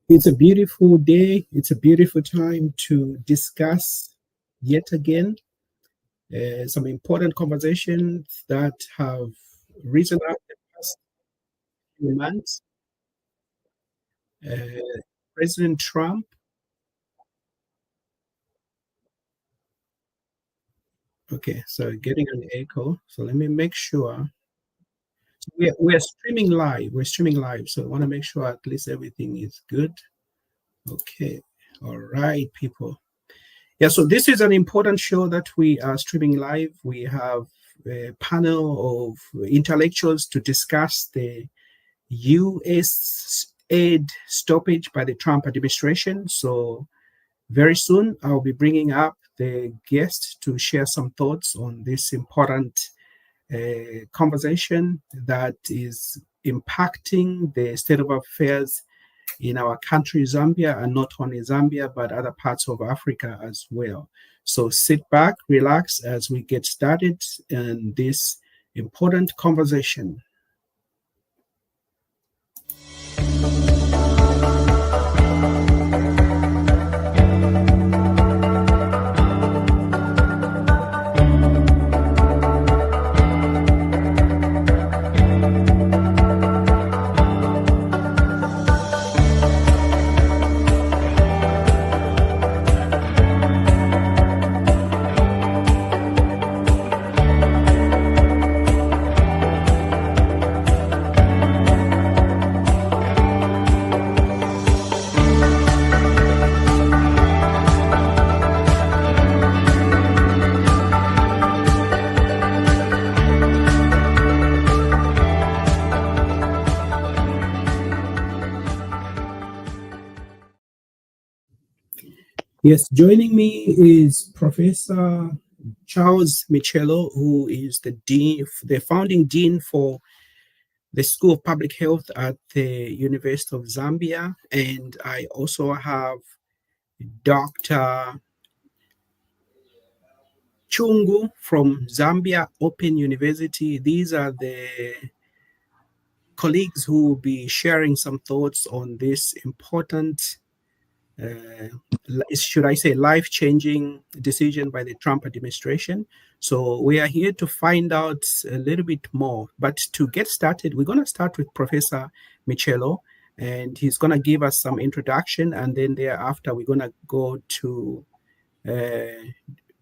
It's a beautiful day. It's a beautiful time to discuss yet again some important conversations that have risen up in the past few months. Uh, President Trump, okay, so getting an echo. So let me make sure. So we're streaming live. We're streaming live. So I want to make sure at least everything is good. Okay. All right, people. Yeah, so this is an important show that we are streaming live. We have a panel of intellectuals to discuss the USAID stoppage by the Trump administration. So very soon, I'll be bringing up the guest to share some thoughts on this important conversation that is impacting the state of affairs in our country, Zambia, and not only Zambia, but other parts of Africa as well. So sit back, relax as we get started in this important conversation. Yes, joining me is Professor Charles Michelo, who is the founding dean for the School of Public Health at the University of Zambia. And I also have Dr. Chungu from Zambia Open University. These are the colleagues who will be sharing some thoughts on this important should I say, life-changing decision by the Trump administration. So we are here to find out a little bit more. But to get started, we're going to start with Professor Michelo, and he's going to give us some introduction, and then thereafter we're going to go to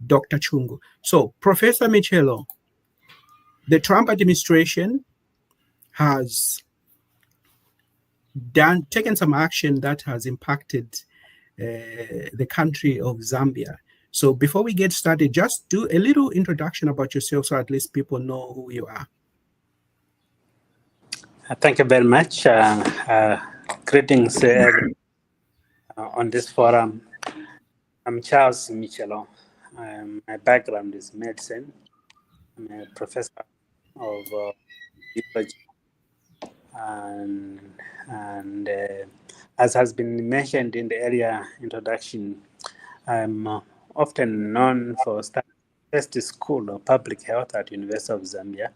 Dr. Chungu. So, Professor Michelo, the Trump administration has taken some action that has impacted the country of Zambia. So before we get started, just do a little introduction about yourself so at least people know who you are. Thank you very much. Greetings on this forum. I'm Charles Michelo. My background is medicine. I'm a professor of biology. And as has been mentioned in the earlier introduction, I'm often known for starting the first school of public health at University of Zambia.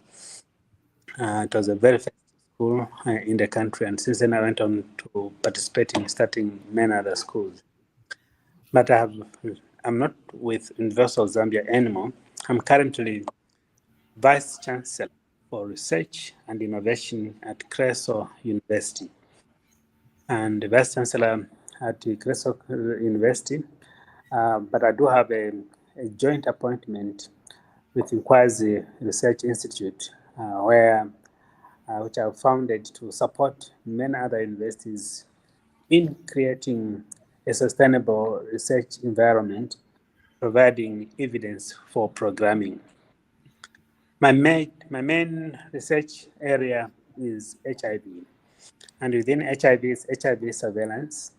It was a very first school in the country, and since then I went on to participate in starting many other schools. But I'm not with University of Zambia anymore. I'm currently Vice Chancellor for Research and Innovation at Creso University. And the Vice Chancellor at Creso University, but I do have a joint appointment with Nkwazi Research Institute, which I've founded to support many other universities in creating a sustainable research environment, providing evidence for programming. My main research area is HIV, and within HIV is HIV surveillance.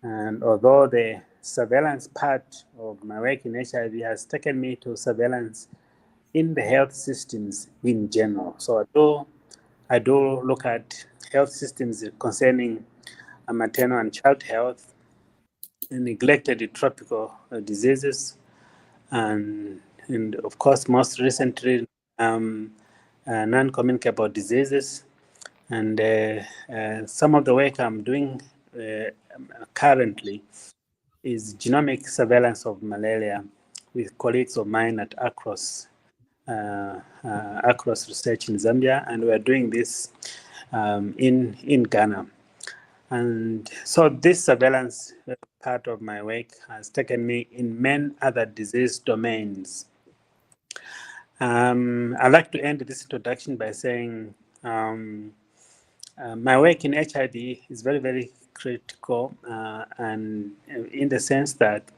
And although the surveillance part of my work in HIV has taken me to surveillance in the health systems in general. So I do look at health systems concerning maternal and child health, neglected tropical diseases, and of course, most recently, non-communicable diseases. And some of the work I'm doing currently is genomic surveillance of malaria with colleagues of mine at Across Research in Zambia, and we're doing this in Ghana. And so this surveillance part of my work has taken me in many other disease domains. I'd like to end this introduction by saying my work in HIV is very, very critical, and in the sense that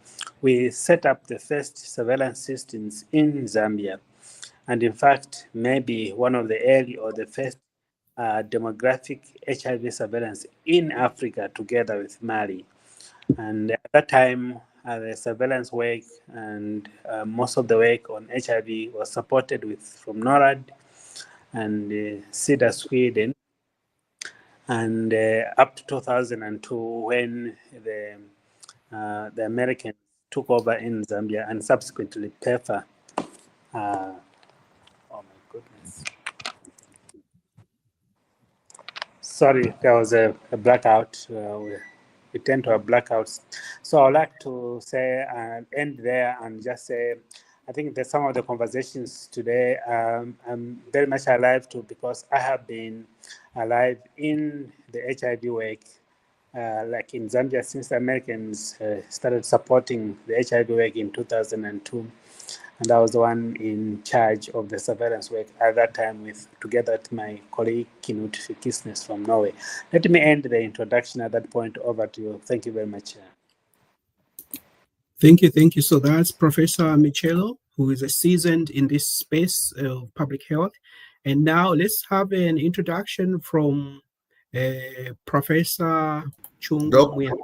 we set up the first surveillance systems in Zambia, and in fact, maybe one of the early or the first demographic HIV surveillance in Africa together with Mali. And at that time, the surveillance work and most of the work on HIV was supported from NORAD and CIDA Sweden. And up to 2002, when the Americans took over in Zambia, and subsequently PEPFAR. Oh my goodness. Sorry, there was a blackout. We tend to have blackouts. So I'd like to say and end there and just say, I think that some of the conversations today I'm very much alive to, because I have been alive in the HIV work, like in Zambia, since the Americans started supporting the HIV work in 2002. And I was the one in charge of the surveillance work at that time, together with my colleague Knut Fikisnes from Norway. Let me end the introduction at that point. Over to you. Thank you very much. Thank you. So that's Professor Michelo, who is a seasoned in this space of public health. And now let's have an introduction from Professor Chungu Mwila.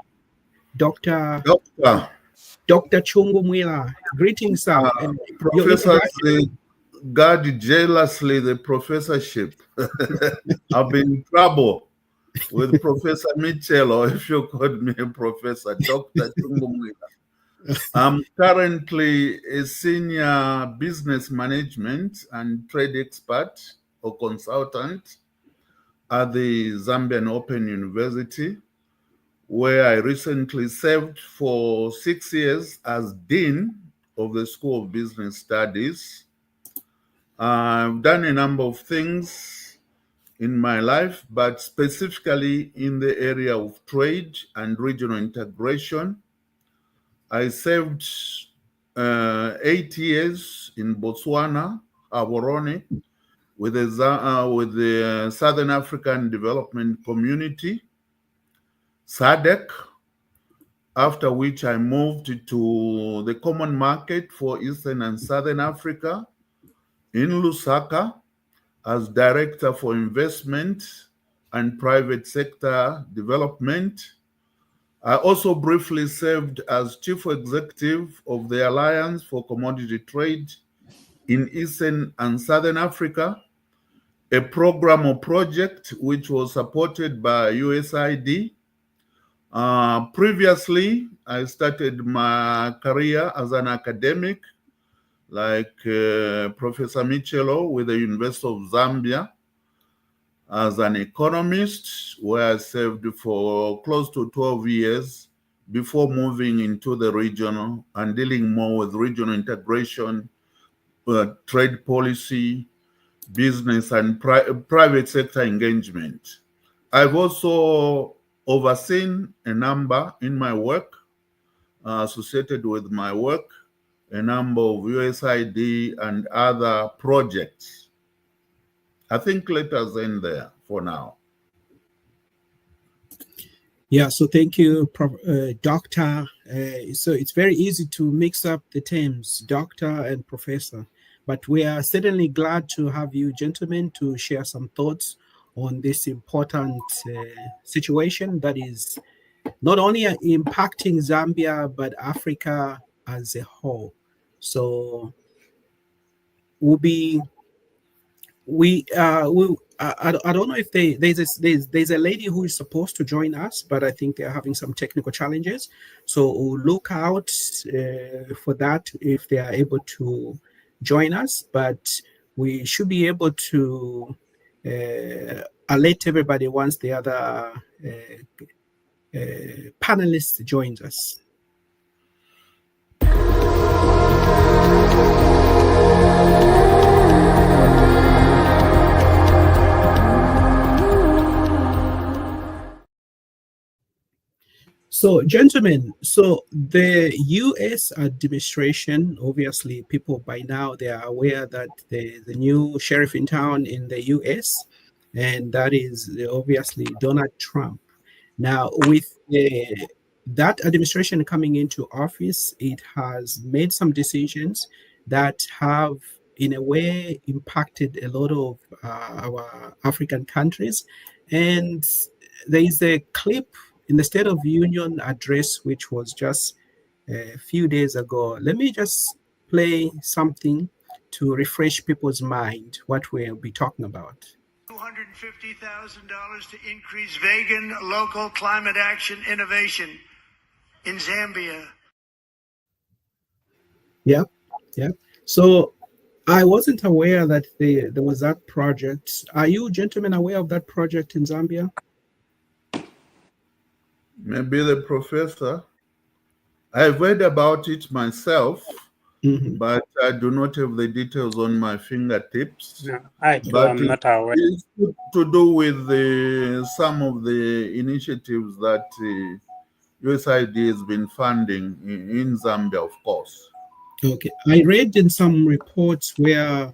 Dr. Chungu Mwila. Greetings, sir. Professor guard jealously the professorship. I've been in trouble with Professor Michelo, if you called me a professor, Dr. Chungu Mwila. I'm currently a senior business management and trade expert or consultant at the Zambian Open University, where I recently served for 6 years as Dean of the School of Business Studies. I've done a number of things in my life, but specifically in the area of trade and regional integration. I served 8 years in Botswana, Gaborone, with the Southern African Development Community, SADC, after which I moved to the Common Market for Eastern and Southern Africa in Lusaka as Director for Investment and Private Sector Development. I also briefly served as Chief Executive of the Alliance for Commodity Trade in Eastern and Southern Africa, a program or project which was supported by USAID. Previously, I started my career as an academic, like Professor Michelo with the University of Zambia, as an economist, where I served for close to 12 years before moving into the regional and dealing more with regional integration, trade policy, business and private sector engagement. I've also overseen a number in my work, associated with my work, a number of USAID and other projects. I think let us end there for now. Yeah, so thank you, Doctor. So it's very easy to mix up the terms, doctor and professor, but we are certainly glad to have you gentlemen to share some thoughts on this important situation that is not only impacting Zambia, but Africa as a whole. So I don't know if there's a lady who is supposed to join us, but I think they're having some technical challenges. So we'll look out for that if they are able to join us. But we should be able to alert everybody once the other panelist joins us. So, gentlemen, so the U.S. administration, obviously, people by now, they are aware that the new sheriff in town in the U.S., and that is obviously Donald Trump. Now, with that administration coming into office, it has made some decisions that have, in a way, impacted a lot of our African countries. And there is a clip in the State of Union address, which was just a few days ago. Let me just play something to refresh people's mind what we'll be talking about. $250,000 to increase vegan local climate action innovation in Zambia. Yep. So I wasn't aware that there was that project. Are you gentlemen aware of that project in Zambia? Maybe the professor. I've read about it myself, but I do not have the details on my fingertips. No, I'm not aware. It's to do with some of the initiatives that USAID has been funding in Zambia, of course. Okay. I read in some reports where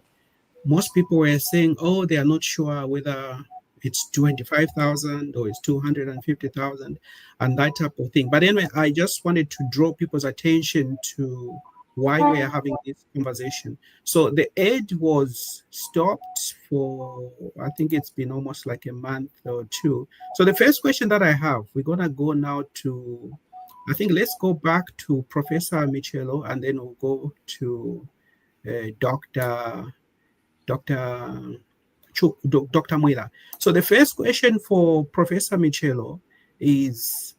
most people were saying, oh, they are not sure whether it's 25,000 or it's 250,000 and that type of thing. But anyway, I just wanted to draw people's attention to why we are having this conversation. So the aid was stopped for, I think it's been almost like a month or two. So the first question that I have, we're going to go now to, I think let's go back to Professor Michelo, and then we'll go to Dr. Mwila. So the first question for Professor Michelo is,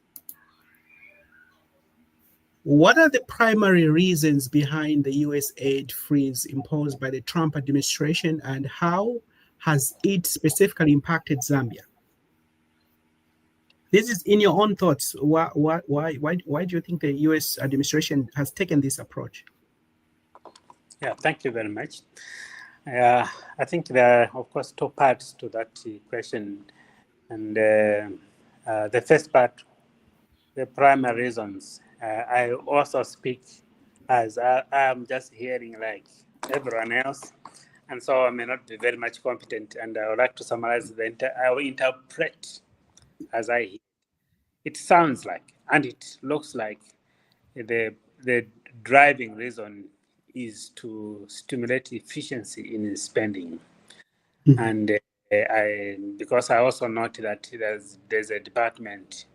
what are the primary reasons behind the US aid freeze imposed by the Trump administration, and how has it specifically impacted Zambia? This is in your own thoughts. Why do you think the US administration has taken this approach? Yeah, thank you very much. I think there are, of course, two parts to that question. And the first part, the primary reasons, I also speak as I'm just hearing like everyone else. And so I may not be very much competent. And I would like to summarize I will interpret as I hear. It sounds like, and it looks like the driving reason is to stimulate efficiency in spending. And because I also note that there's a department,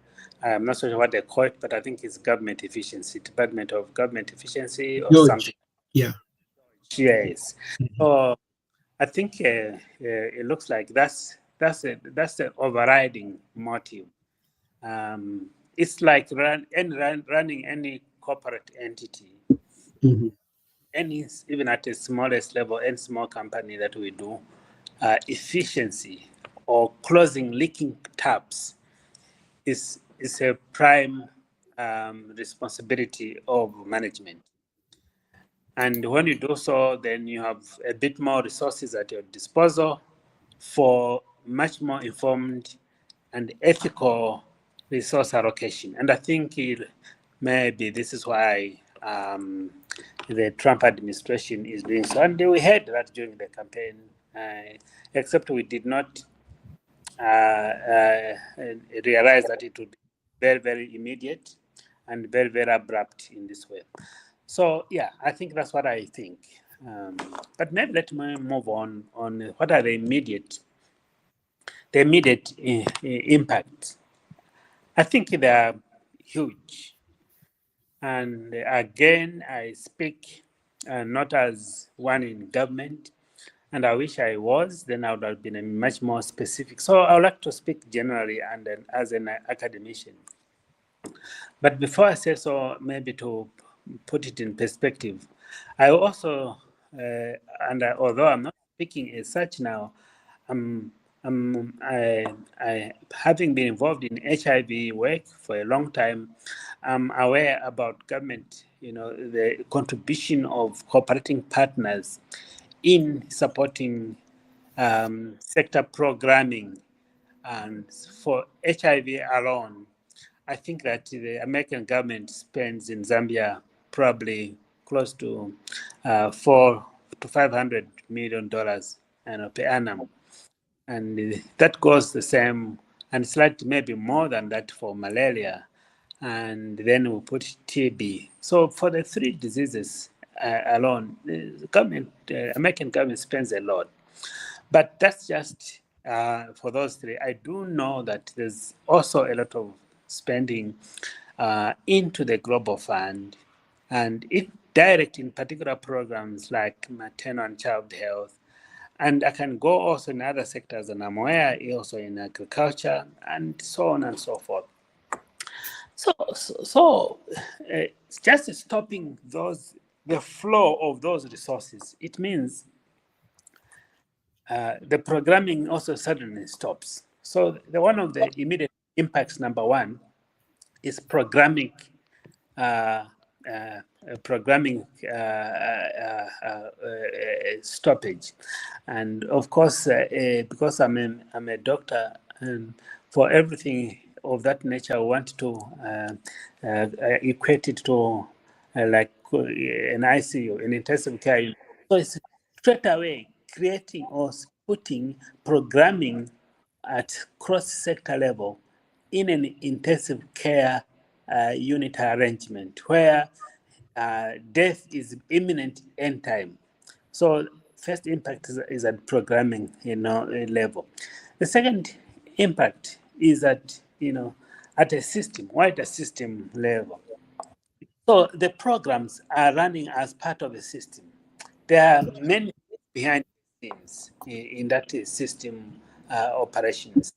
I'm not sure what they call it, but I think it's government efficiency, Department of Government Efficiency or something. Yeah. Yes. So I think it looks like that's the overriding motive. It's like running any corporate entity, even at the smallest level, any small company that we do, efficiency or closing leaking taps is a prime responsibility of management. And when you do so, then you have a bit more resources at your disposal for much more informed and ethical resource allocation. And I think maybe this is why the Trump administration is doing so. And we heard that during the campaign, except we did not realize that it would be very, very immediate and very, very abrupt in this way. So, yeah, I think that's what I think. But maybe let me move on what are the immediate impacts. I think they are huge. And again, I speak not as one in government, and I wish I was, then I would have been much more specific. So I would like to speak generally and then as an academician. But before I say so, maybe to put it in perspective, I also, although I'm not speaking as such now, I'm having been involved in HIV work for a long time, I'm aware about government, the contribution of cooperating partners in supporting sector programming. And for HIV alone, I think that the American government spends in Zambia probably close to $400 to $500 million per annum. And that goes the same, and slightly maybe more than that for malaria. And then we put TB. So for the three diseases alone, the government, American government spends a lot. But that's just for those three. I do know that there's also a lot of spending into the Global Fund, and it direct in particular programs like maternal and child health. And I can go also in other sectors, and I'm aware also in agriculture and so on and so forth. So just stopping the flow of those resources, it means the programming also suddenly stops. So one of the immediate impacts, number one, is programming stoppage. And of course, because I'm a doctor, for everything of that nature, I want to equate it to like an ICU, an intensive care. So it's straight away creating or putting programming at cross-sector level in an intensive care unit arrangement where death is imminent end time. So first impact is at programming level. The second impact is at at a system, wider system level. So the programs are running as part of a system. There are many behind the scenes in that system operations,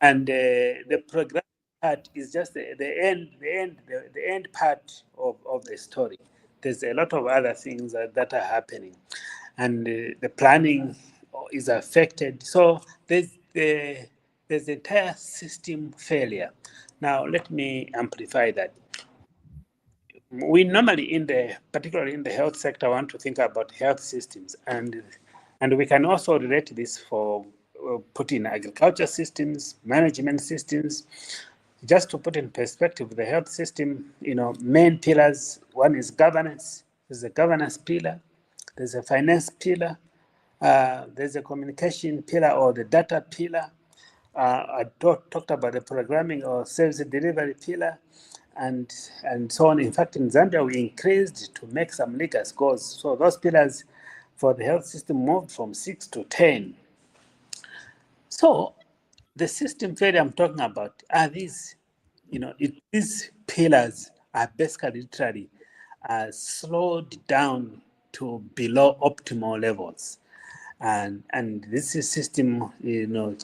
and the program part is just the end part of the story. There's a lot of other things that are happening, and the planning is affected. So there's the entire system failure. Now let me amplify that. We normally, particularly in the health sector, want to think about health systems, and we can also relate this for put in agriculture systems, management systems. Just to put in perspective, the health system, main pillars. One is governance. There's a governance pillar. There's a finance pillar. There's a communication pillar or the data pillar. I talked about the programming or service delivery pillar, and so on. In fact, in Zambia, we increased to make some legal scores. So those pillars for the health system moved from 6 to 10. So the system failure I'm talking about are these, these pillars are basically literally slowed down to below optimal levels. And this system,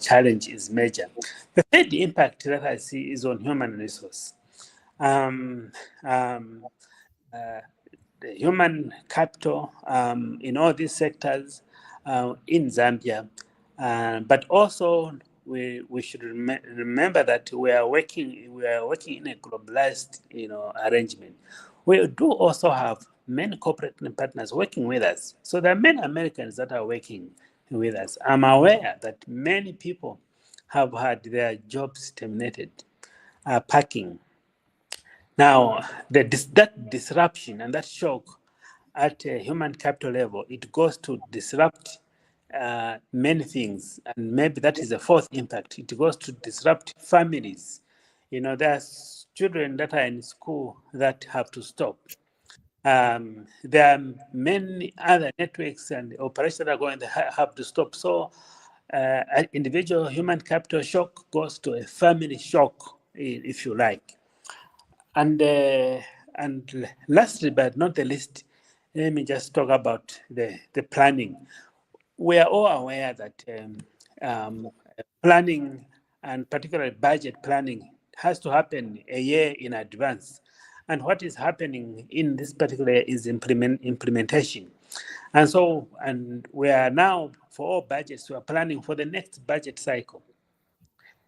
challenge is major. The third impact that I see is on human resource. The human capital in all these sectors in Zambia, but also we should remember that we are working in a globalized arrangement. We do also have many corporate partners working with us. So there are many Americans that are working with us. I'm aware that many people have had their jobs terminated, packing. Now, that disruption and that shock at a human capital level, it goes to disrupt many things. And maybe that is the fourth impact. It goes to disrupt families. There's children that are in school that have to stop. There are many other networks and operations that are going to have to stop. So an individual human capital shock goes to a family shock, if you like. And lastly, but not the least, let me just talk about the planning. We are all aware that planning, and particularly budget planning, has to happen a year in advance. And what is happening in this particular is implementation. And so, and we are now, for all budgets, we are planning for the next budget cycle.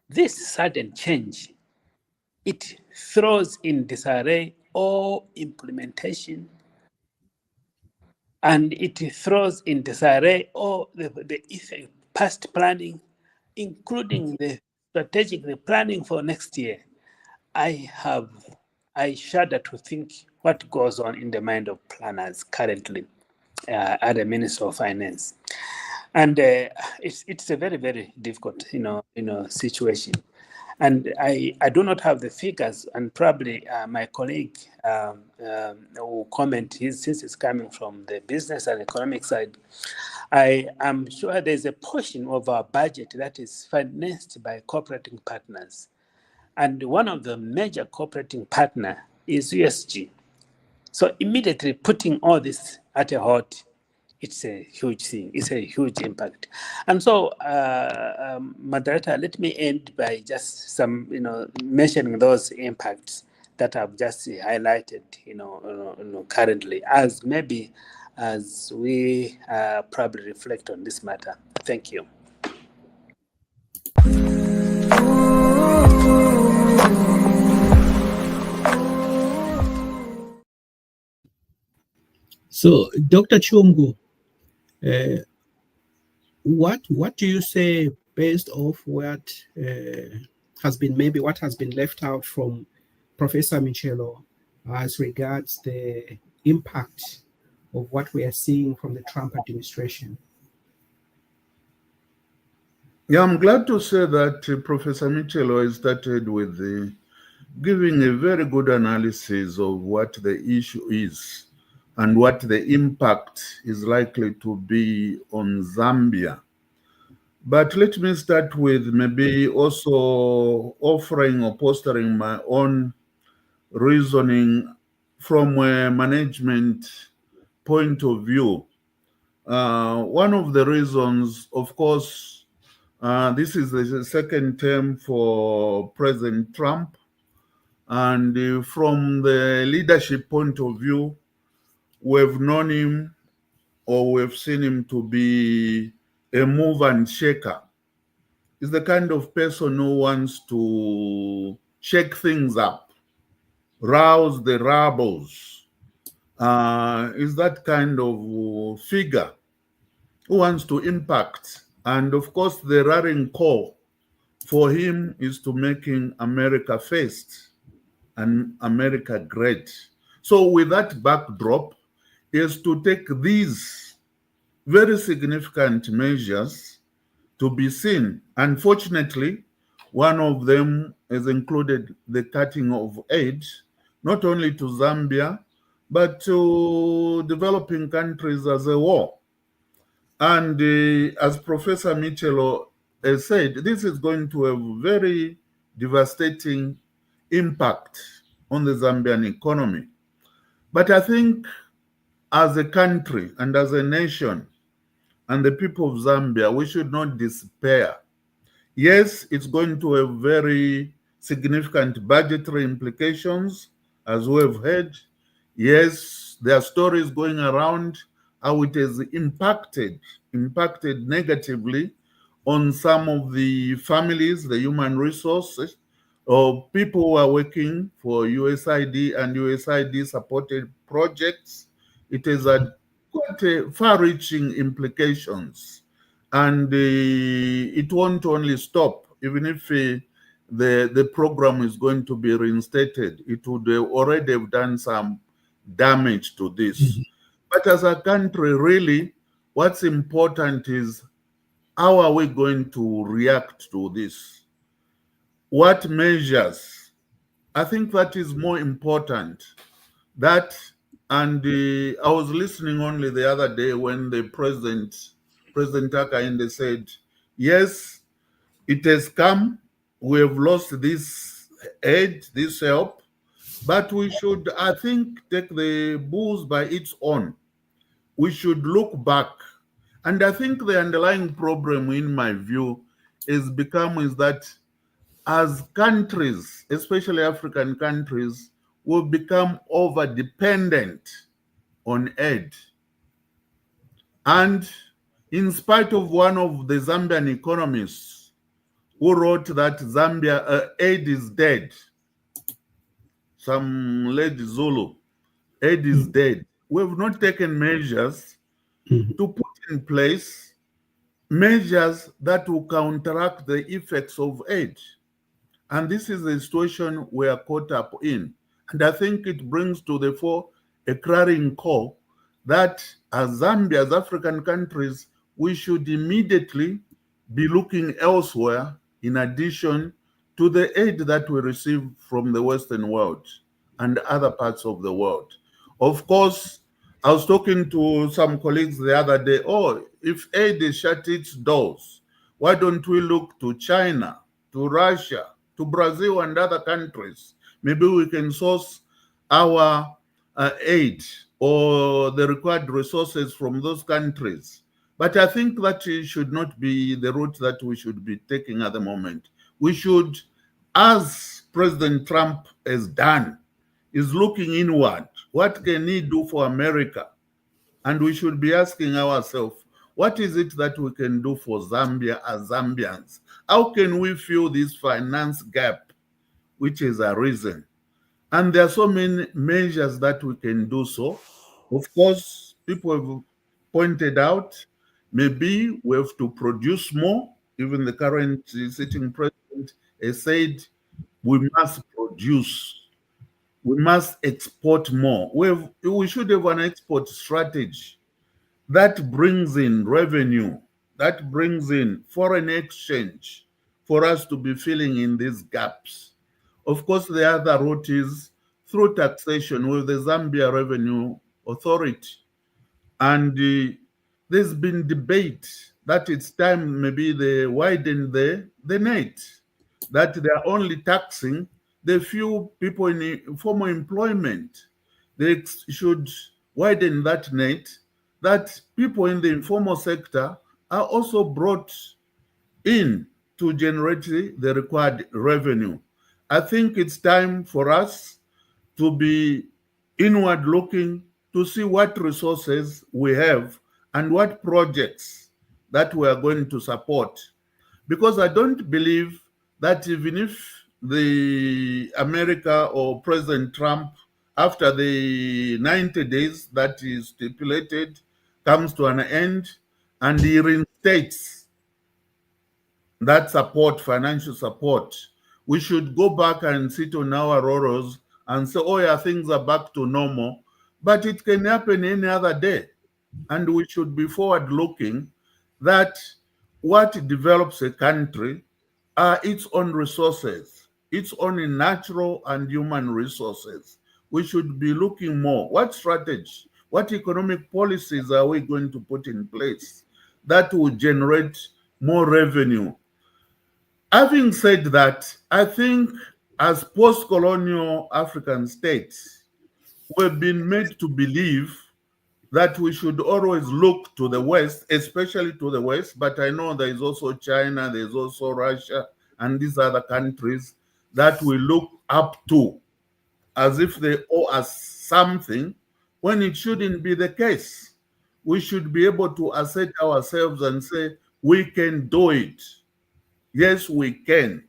This sudden change, it throws in disarray all implementation, and it throws in disarray all the past planning, including the strategic planning for next year. I shudder to think what goes on in the mind of planners currently at the Ministry of Finance, and it's a very, very difficult situation. And I do not have the figures, and probably my colleague will comment since it's coming from the business and economic side. I am sure there's a portion of our budget that is financed by cooperating partners. And one of the major cooperating partner is USG. So immediately putting all this at a halt, it's a huge thing. It's a huge impact. And so, moderator, let me end by just mentioning those impacts that I've just highlighted, currently, as we probably reflect on this matter. Thank you. So, Dr. Chungu, what do you say based off what has been left out from Professor Michelo as regards the impact of what we are seeing from the Trump administration? Yeah, I'm glad to say that Professor Michelo has started with giving a very good analysis of what the issue is and what the impact is likely to be on Zambia. But let me start with maybe also offering or postering my own reasoning from a management point of view. One of the reasons, of course, this is the second term for President Trump. And from the leadership point of view, we've known him, or we've seen him to be a mover and shaker. He's the kind of person who wants to shake things up, rouse the rebels. Is that kind of figure who wants to impact. And of course, the rallying call for him is to making America first and America great. So with that backdrop, is to take these very significant measures to be seen. Unfortunately, one of them has included the cutting of aid, not only to Zambia, but to developing countries as a whole. And as Professor Michelo has said, this is going to have very devastating impact on the Zambian economy. But I think as a country and as a nation and the people of Zambia, we should not despair. Yes, it's going to have very significant budgetary implications, as we have heard. Yes, there are stories going around how it has impacted negatively on some of the families, the human resources, or people who are working for USAID and USAID supported projects. It has had quite far-reaching implications, and it won't only stop. Even if the program is going to be reinstated, it would already have done some damage to this. But as a country, really, what's important is how are we going to react to this? What measures? I think that is more important. That, and I was listening only the other day when the President Hakainde said, yes, it has come, we have lost this aid, this help, but we should, I think, take the bull by its own. We should look back. And I think the underlying problem, in my view, is that as countries, especially African countries, will become over-dependent on aid. And in spite of one of the Zambian economists who wrote that Zambia aid is dead, some lady Zulu, aid is dead. We have not taken measures to put in place measures that will counteract the effects of aid. And this is the situation we are caught up in. And I think it brings to the fore a clarion call that as Zambia, as African countries, we should immediately be looking elsewhere in addition to the aid that we receive from the Western world and other parts of the world. Of course, I was talking to some colleagues the other day, if aid is shut its doors, why don't we look to China, to Russia, to Brazil and other countries? Maybe we can source our aid or the required resources from those countries. But I think that should not be the route that we should be taking at the moment. We should, as President Trump has done, is looking inward. What can he do for America? And we should be asking ourselves, what is it that we can do for Zambia as Zambians? How can we fill this finance gap which is arisen? And there are so many measures that we can do so. Of course, people have pointed out, maybe we have to produce more. Even the current sitting president has said we must produce. We must export more. We should have an export strategy that brings in revenue, that brings in foreign exchange for us to be filling in these gaps. Of course, the other route is through taxation with the Zambia Revenue Authority. And there's been debate that it's time maybe they widen the net, that they are only taxing the few people in formal employment. They should widen that net, that people in the informal sector are also brought in to generate the required revenue. I think it's time for us to be inward looking to see what resources we have and what projects that we are going to support. Because I don't believe that even if the America or President Trump, after the 90 days that is stipulated, comes to an end and he reinstates that support, financial support, we should go back and sit on our laurels and say, oh yeah, things are back to normal. But it can happen any other day. And we should be forward looking that what develops a country are its own resources, its own natural and human resources. We should be looking more. What strategy, what economic policies are we going to put in place that will generate more revenue? Having said that, I think as post-colonial African states, we've been made to believe that we should always look to the West, especially to the West, but I know there is also China, there's also Russia, and these other countries that we look up to as if they owe us something, when it shouldn't be the case. We should be able to assert ourselves and say, we can do it. Yes, we can,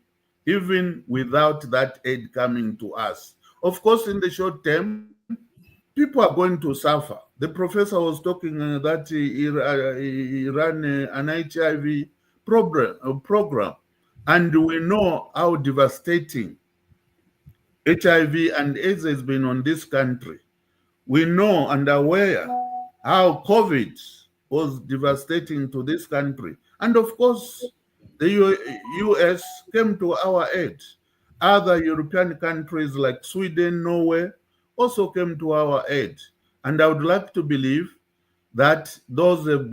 even without that aid coming to us. Of course, in the short term, people are going to suffer. The professor was talking that he ran an HIV program, and we know how devastating HIV and AIDS has been on this country. We know and are aware how COVID was devastating to this country. And of course, the US came to our aid. Other European countries like Sweden, Norway, also came to our aid. And I would like to believe that those have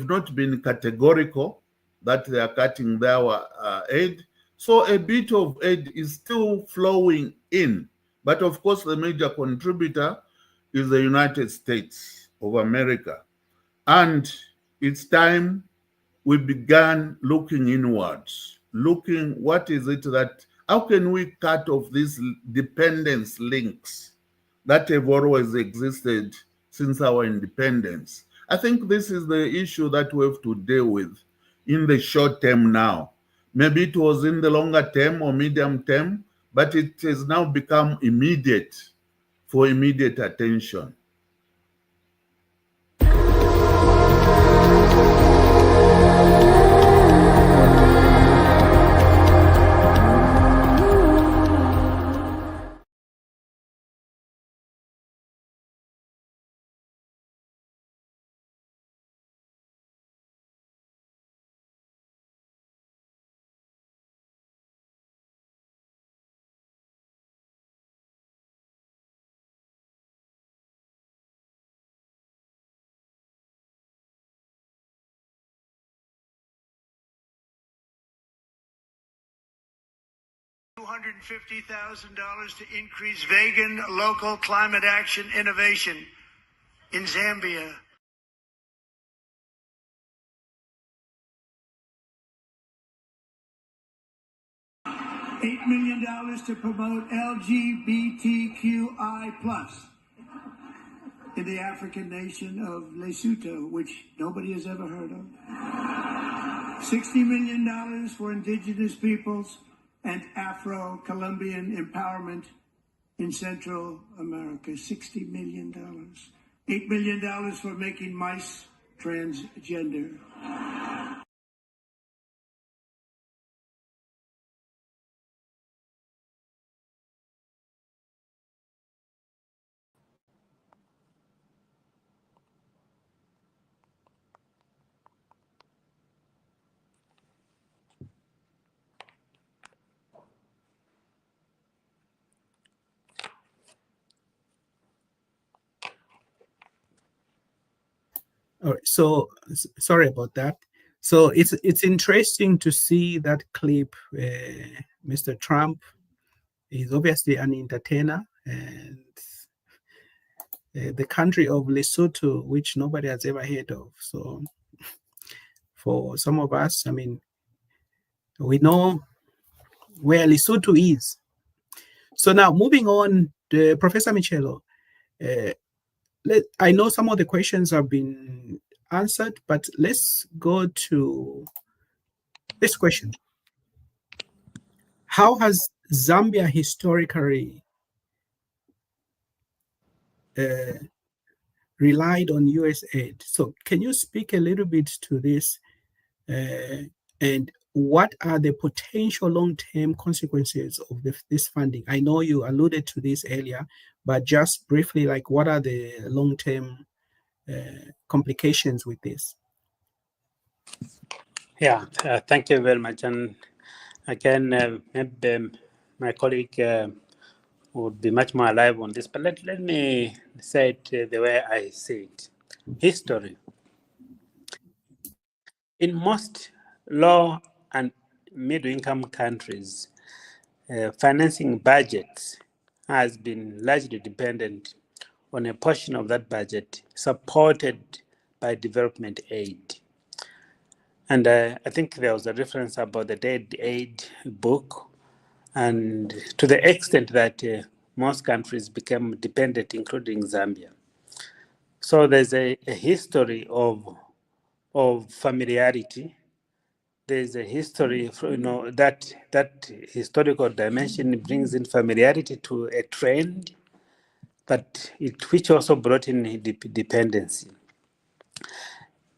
not been categorical, that they are cutting their aid. So a bit of aid is still flowing in. But of course, the major contributor is the United States of America. And it's time we began looking inwards, looking what is it that, how can we cut off these dependence links that have always existed since our independence? I think this is the issue that we have to deal with in the short term now. Maybe it was in the longer term or medium term, but it has now become immediate, for immediate attention. $250,000 to increase vegan local climate action innovation in Zambia. $8 million to promote LGBTQI+ in the African nation of Lesotho, which nobody has ever heard of. $60 million for indigenous peoples and Afro-Colombian empowerment in Central America. $60 million. $8 million for making mice transgender. All right, so sorry about that. So it's interesting to see that clip. Mr. Trump is obviously an entertainer, and the country of Lesotho, which nobody has ever heard of. So for some of us, I mean, we know where Lesotho is. So now moving on, Professor Michelo, I know some of the questions have been answered, but let's go to this question. How has Zambia historically relied on USAID? So can you speak a little bit to this, and what are the potential long-term consequences of this funding? I know you alluded to this earlier, but just briefly, like, what are the long-term complications with this? Yeah, thank you very much. And again, maybe my colleague would be much more alive on this, but let me say it the way I see it. History. In most low and middle-income countries, financing budgets has been largely dependent on a portion of that budget supported by development aid. And I think there was a reference about the dead aid book, and to the extent that most countries became dependent, including Zambia. So there's a history of familiarity. There's a history, that historical dimension brings in familiarity to a trend, but which also brought in dependency.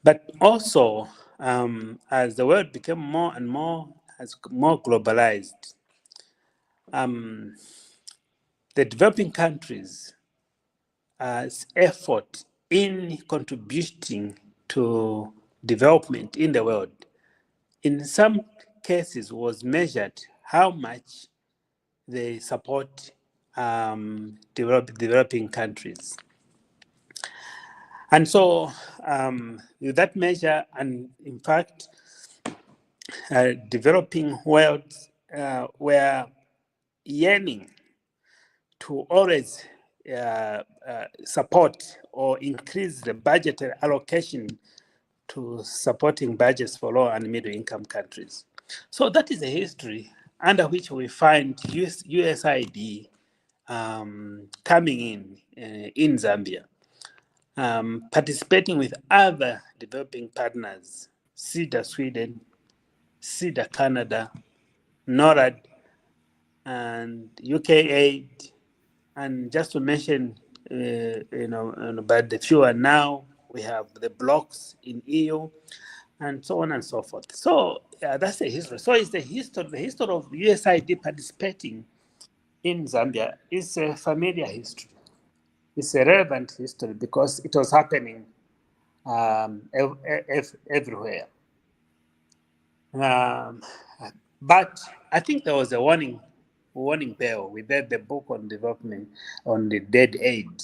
But also, as the world became more and more globalized, the developing countries' effort in contributing to development in the world, in some cases, was measured how much they support developing countries. And so with that measure, and in fact, developing worlds were yearning to always support or increase the budgetary allocation to supporting budgets for low and middle income countries. So that is a history under which we find USAID coming in Zambia. participating with other developing partners, SIDA Sweden, SIDA Canada, NORAD, and UKAID, and just to mention, but the fewer now, we have the blocks in EU, and so on and so forth. So that's the history. So it's the history of USAID participating in Zambia is a familiar history. It's a relevant history because it was happening everywhere. But I think there was a warning bell. We read the book on development on the dead aid,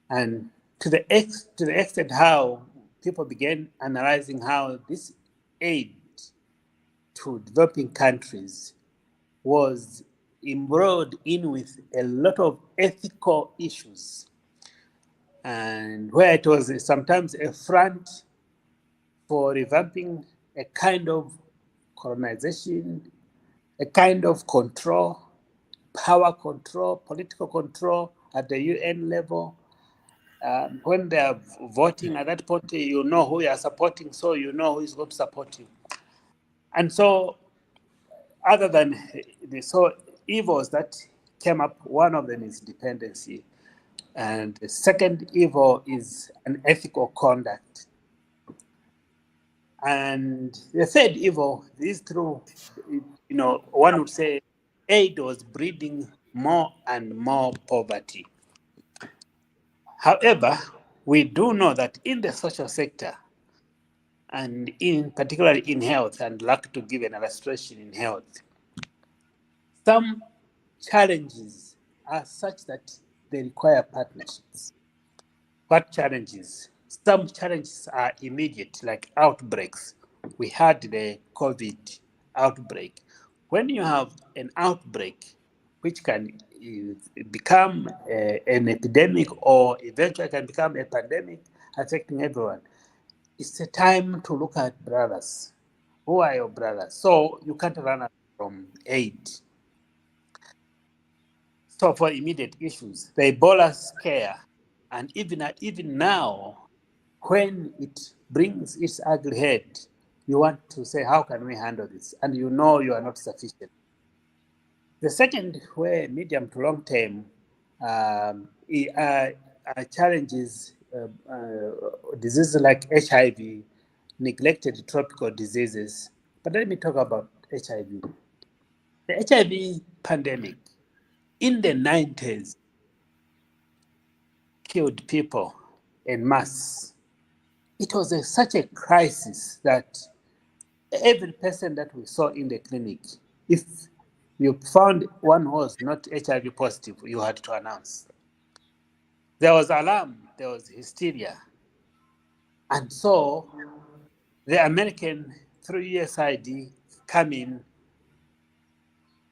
and to the extent how people began analyzing how this aid to developing countries was embroiled in with a lot of ethical issues, and where it was sometimes a front for revamping a kind of colonization, a kind of control, power control, political control at the UN level. When they are voting at that point, you know who you are supporting, so you know who is going to support you. And so, other than the evils that came up, one of them is dependency. And the second evil is unethical conduct. And the third evil is through, one would say aid was breeding more and more poverty. However, we do know that in the social sector, and in particularly in health, and like to give an illustration in health, some challenges are such that they require partnerships. What challenges? Some challenges are immediate, like outbreaks. We had the COVID outbreak. When you have an outbreak, which can become an epidemic or eventually can become a pandemic affecting everyone, it's a time to look at brothers. Who are your brothers? So you can't run away from aid. So for immediate issues, the Ebola scare, and even now, when it brings its ugly head, you want to say, how can we handle this? And you know you are not sufficient. The second, where medium to long term challenges, diseases like HIV, neglected tropical diseases. But let me talk about HIV. The HIV pandemic in the 90s killed people en masse. It was such a crisis that every person that we saw in the clinic, if you found one who was not HIV positive, you had to announce. There was alarm, there was hysteria. And so the American, through USAID, come in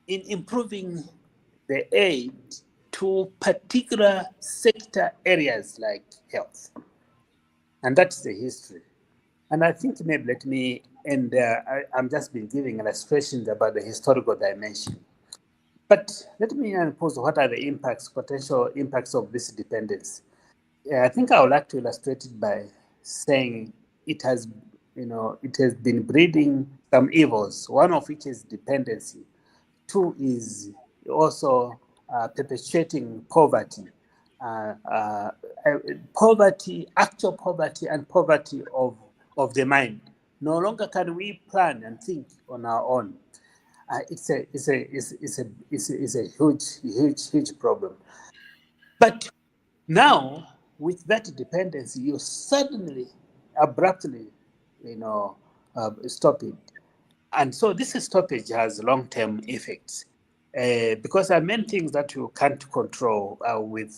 improving the aid to particular sector areas like health. And that's the history. And I think maybe let me end there. I'm just been giving illustrations about the historical dimension. But let me pose what are the potential impacts of this dependence. I think I would like to illustrate it by saying it has been breeding some evils, one of which is dependency. Two is also perpetuating poverty. Poverty, actual poverty, and poverty of the mind. No longer can we plan and think on our own. It's a huge problem. But now, with that dependency, you suddenly, abruptly, stop it. And so this stoppage has long-term effects because there are many things that you can't control when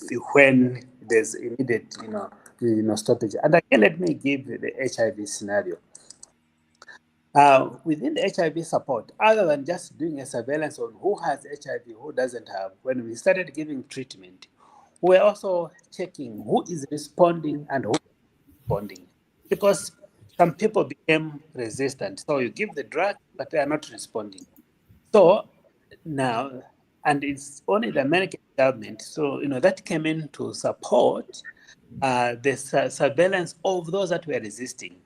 there's immediate, stoppage. And again, let me give the HIV scenario. Within the HIV support, other than just doing a surveillance on who has HIV, who doesn't have, when we started giving treatment, we're also checking who is responding and who is responding. Because some people became resistant. So you give the drug, but they are not responding. So now, and it's only the American government, so that came in to support the surveillance of those that were resisting.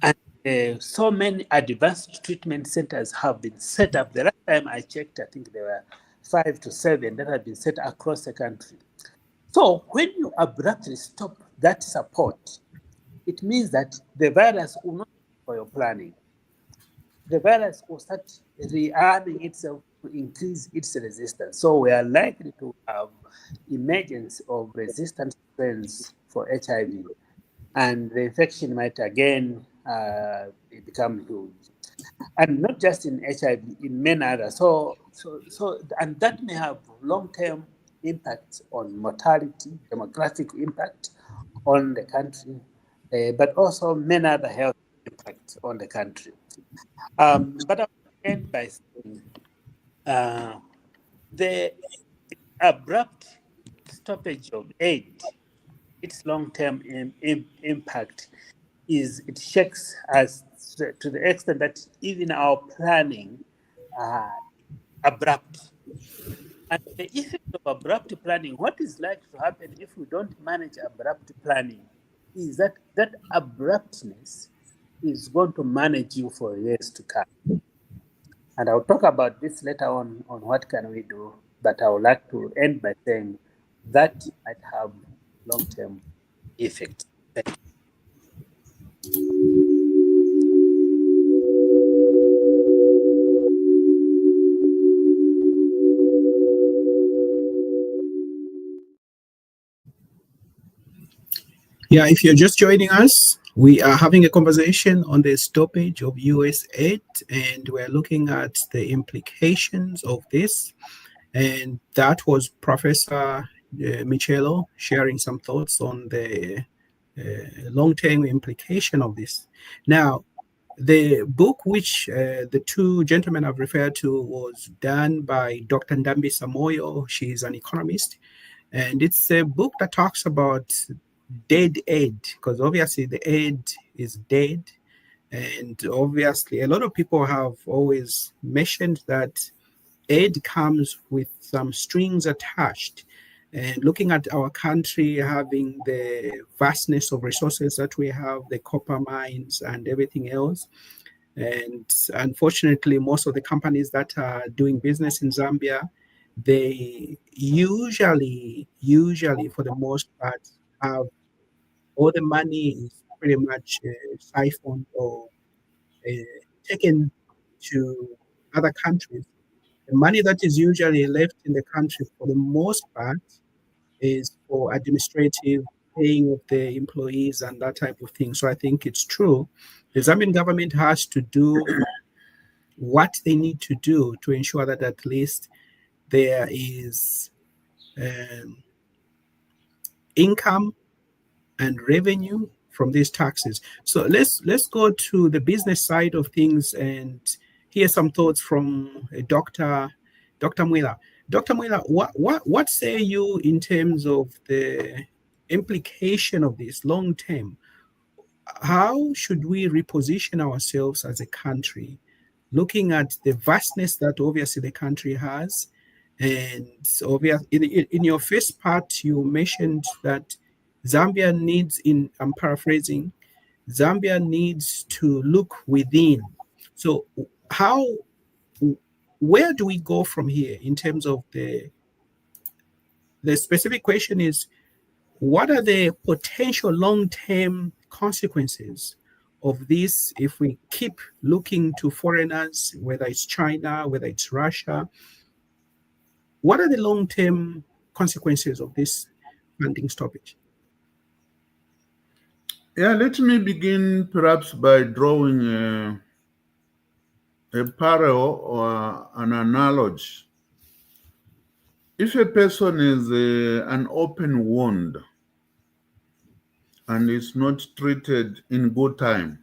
And so many advanced treatment centers have been set up. The last time I checked, I think there were 5 to 7 that have been set across the country. So when you abruptly stop that support, it means that the virus will not be for your planning. The virus will start rearming itself to increase its resistance. So we are likely to have emergence of resistant strains for HIV, and the infection might again become huge. And not just in HIV, in many others. And that may have long-term impacts on mortality, demographic impact on the country, but also many other health impacts on the country. But I'll end by saying the abrupt stoppage of aid, its long-term impact is it shakes us to the extent that even our planning abrupt. And the effect of abrupt planning, what is likely to happen if we don't manage abrupt planning, is that that abruptness is going to manage you for years to come. And I'll talk about this later on what can we do, but I would like to end by saying that might have long-term effects. Thank you. Yeah, if you're just joining us, we are having a conversation on the stoppage of USAID, and we're looking at the implications of this. And that was Professor Michelo sharing some thoughts on the long-term implication of this. Now, the book which the two gentlemen have referred to was done by Dr. Ndambi Samoyo. She's an economist, and it's a book that talks about dead aid, because obviously the aid is dead. And obviously, a lot of people have always mentioned that aid comes with some strings attached. And looking at our country having the vastness of resources that we have, the copper mines and everything else. And unfortunately, most of the companies that are doing business in Zambia, they usually, for the most part, have all the money is pretty much siphoned or taken to other countries. The money that is usually left in the country for the most part is for administrative paying of the employees and that type of thing. So I think it's true. The Zambian government has to do what they need to do to ensure that at least there is income and revenue from these taxes. So let's go to the business side of things and hear some thoughts from Dr. Mwila. Dr. Mwila, what say you in terms of the implication of this long term? How should we reposition ourselves as a country, looking at the vastness that obviously the country has? And in your first part, you mentioned that Zambia needs, I'm paraphrasing, Zambia needs to look within. So where do we go from here in terms of the specific question is, what are the potential long-term consequences of this if we keep looking to foreigners, whether it's China, whether it's Russia? What are the long-term consequences of this funding stoppage? Yeah, let me begin perhaps by drawing a parallel or an analogy. If a person is an open wound and is not treated in good time,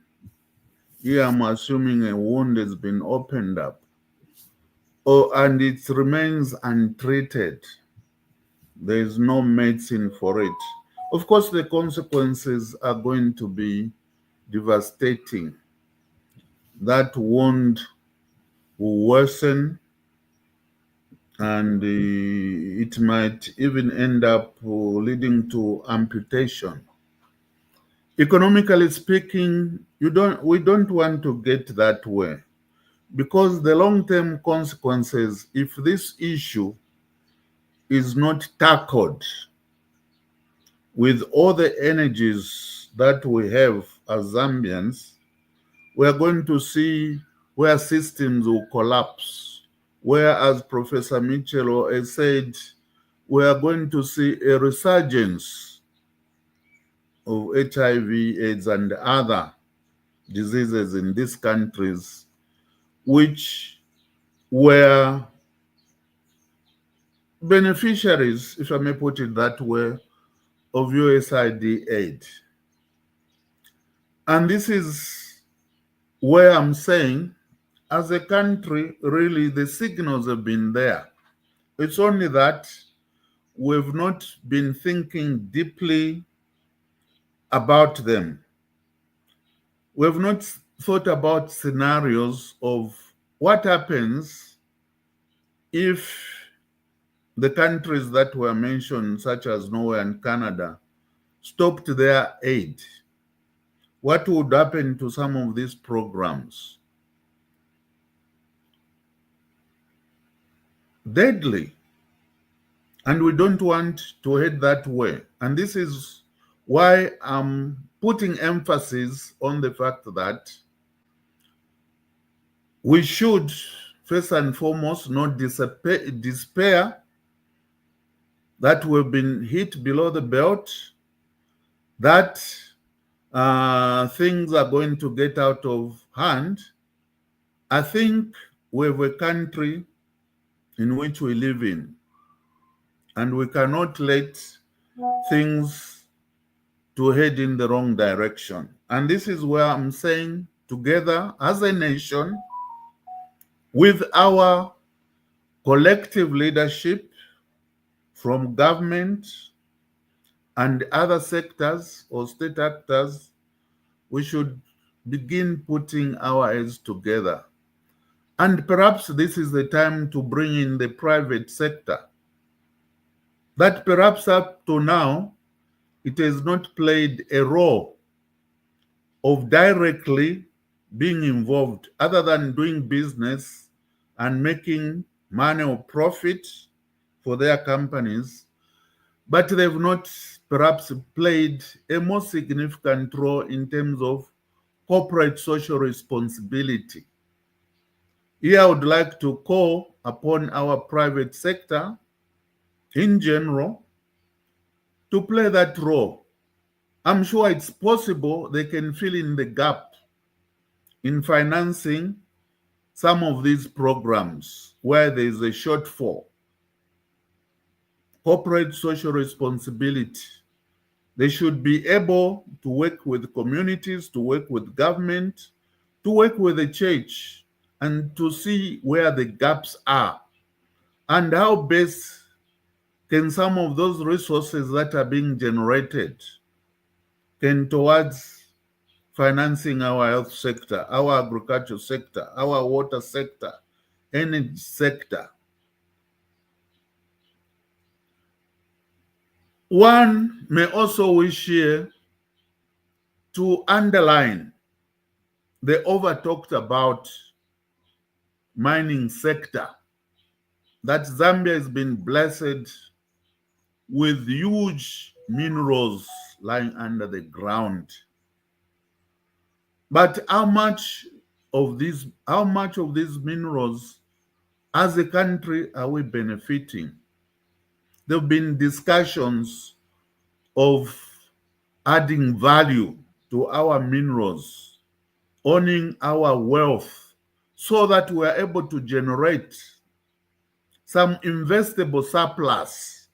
here I'm assuming a wound has been opened up, and it remains untreated, there is no medicine for it. Of course, the consequences are going to be devastating. That wound will worsen, and it might even end up leading to amputation. Economically speaking, we don't want to get that way, because the long-term consequences, if this issue is not tackled with all the energies that we have as Zambians, we are going to see where systems will collapse. Where, as Professor Michelo has said, we are going to see a resurgence of HIV, AIDS, and other diseases in these countries, which were beneficiaries, if I may put it that way, of USAID aid. And this is where I'm saying, as a country, really the signals have been there. It's only that we've not been thinking deeply about them. We've not thought about scenarios of what happens if the countries that were mentioned, such as Norway and Canada, stopped their aid. What would happen to some of these programs? Deadly. And we don't want to head that way. And this is why I'm putting emphasis on the fact that we should, first and foremost, not despair that we've been hit below the belt, that things are going to get out of hand. I think we have a country in which we live in, and we cannot let things to head in the wrong direction. And this is where I'm saying, together as a nation, with our collective leadership from government and other sectors or state actors, we should begin putting our heads together. And perhaps this is the time to bring in the private sector, that perhaps up to now, it has not played a role of directly being involved, other than doing business and making money or profit for their companies. But they've not perhaps played a more significant role in terms of corporate social responsibility. Here I would like to call upon our private sector in general to play that role. I'm sure it's possible they can fill in the gap in financing some of these programs where there is a shortfall. Corporate social responsibility. They should be able to work with communities, to work with government, to work with the church, and to see where the gaps are and how best can some of those resources that are being generated can towards financing our health sector, our agriculture sector, our water sector, energy sector. One may also wish here to underline the over-talked about mining sector, that Zambia has been blessed with huge minerals lying under the ground. But how much of these minerals as a country are we benefiting? There have been discussions of adding value to our minerals, owning our wealth, so that we are able to generate some investable surplus,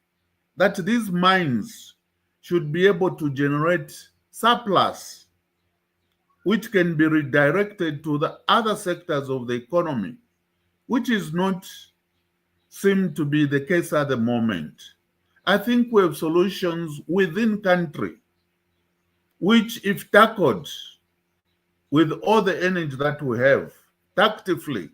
that these mines should be able to generate surplus, which can be redirected to the other sectors of the economy, which is not seem to be the case at the moment. I think we have solutions within country, which if tackled with all the energy that we have, tactically,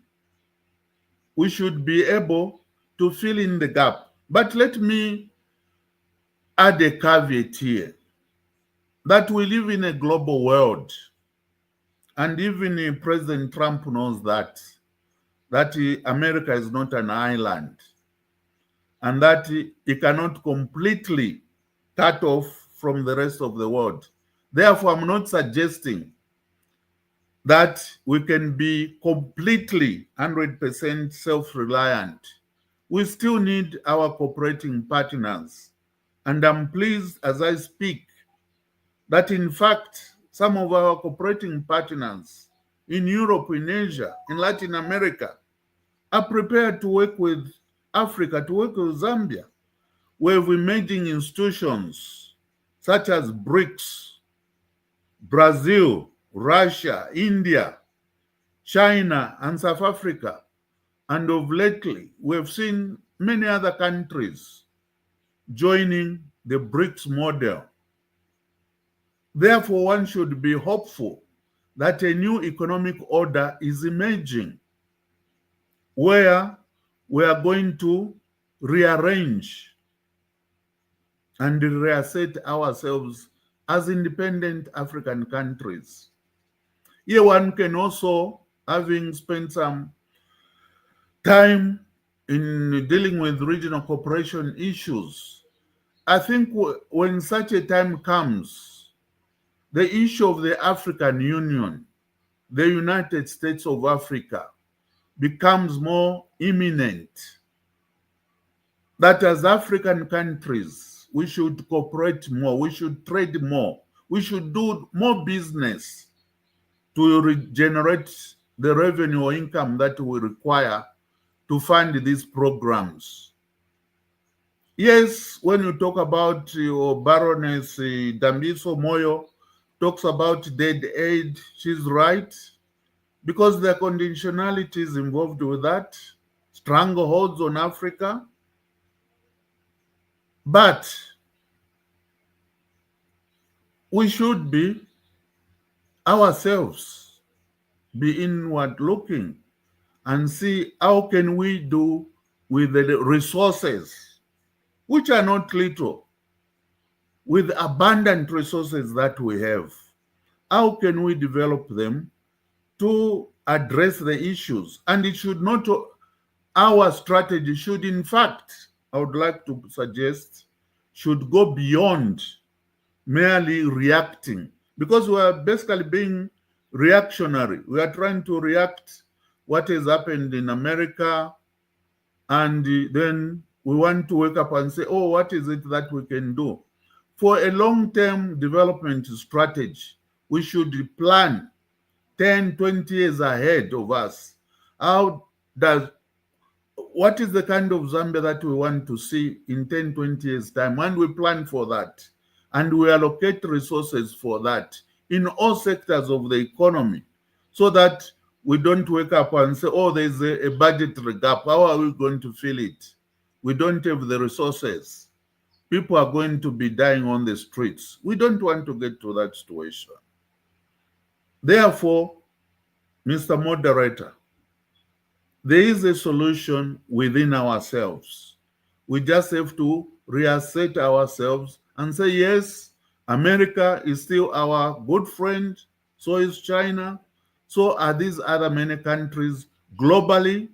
we should be able to fill in the gap. But let me add a caveat here, that we live in a global world, and even President Trump knows that America is not an island, and that he cannot completely cut off from the rest of the world. Therefore, I'm not suggesting that we can be completely 100% self-reliant. We still need our cooperating partners. And I'm pleased as I speak that in fact, some of our cooperating partners in Europe, in Asia, in Latin America, are prepared to work with Africa, to work with Zambia. We have emerging institutions such as BRICS, Brazil, Russia, India, China, and South Africa. And of lately, we have seen many other countries joining the BRICS model. Therefore, one should be hopeful that a new economic order is emerging where we are going to rearrange and reassert ourselves as independent African countries. Here one can also, having spent some time in dealing with regional cooperation issues, I think when such a time comes, the issue of the African Union, the United States of Africa, becomes more imminent. That as African countries, we should cooperate more, we should trade more, we should do more business to generate the revenue or income that we require to fund these programs. Yes, when you talk about your Baroness Dambiso Moyo talks about dead aid, she's right, because there are conditionalities involved with that, strangleholds on Africa. But we should be ourselves, be inward looking and see how can we do with the resources, which are not little, with abundant resources that we have. How can we develop them to address the issues? And it should not, our strategy should in fact, I would like to suggest, should go beyond merely reacting, because we are basically being reactionary. We are trying to react what has happened in America, and then we want to wake up and say, oh, what is it that we can do? For a long-term development strategy, we should plan 10, 20 years ahead of us. What is the kind of Zambia that we want to see in 10, 20 years' time? And we plan for that. And we allocate resources for that in all sectors of the economy, so that we don't wake up and say, oh, there's a budgetary gap. How are we going to fill it? We don't have the resources. People are going to be dying on the streets. We don't want to get to that situation. Therefore, Mr. Moderator, there is a solution within ourselves. We just have to reassert ourselves and say, yes, America is still our good friend, so is China, so are these other many countries globally.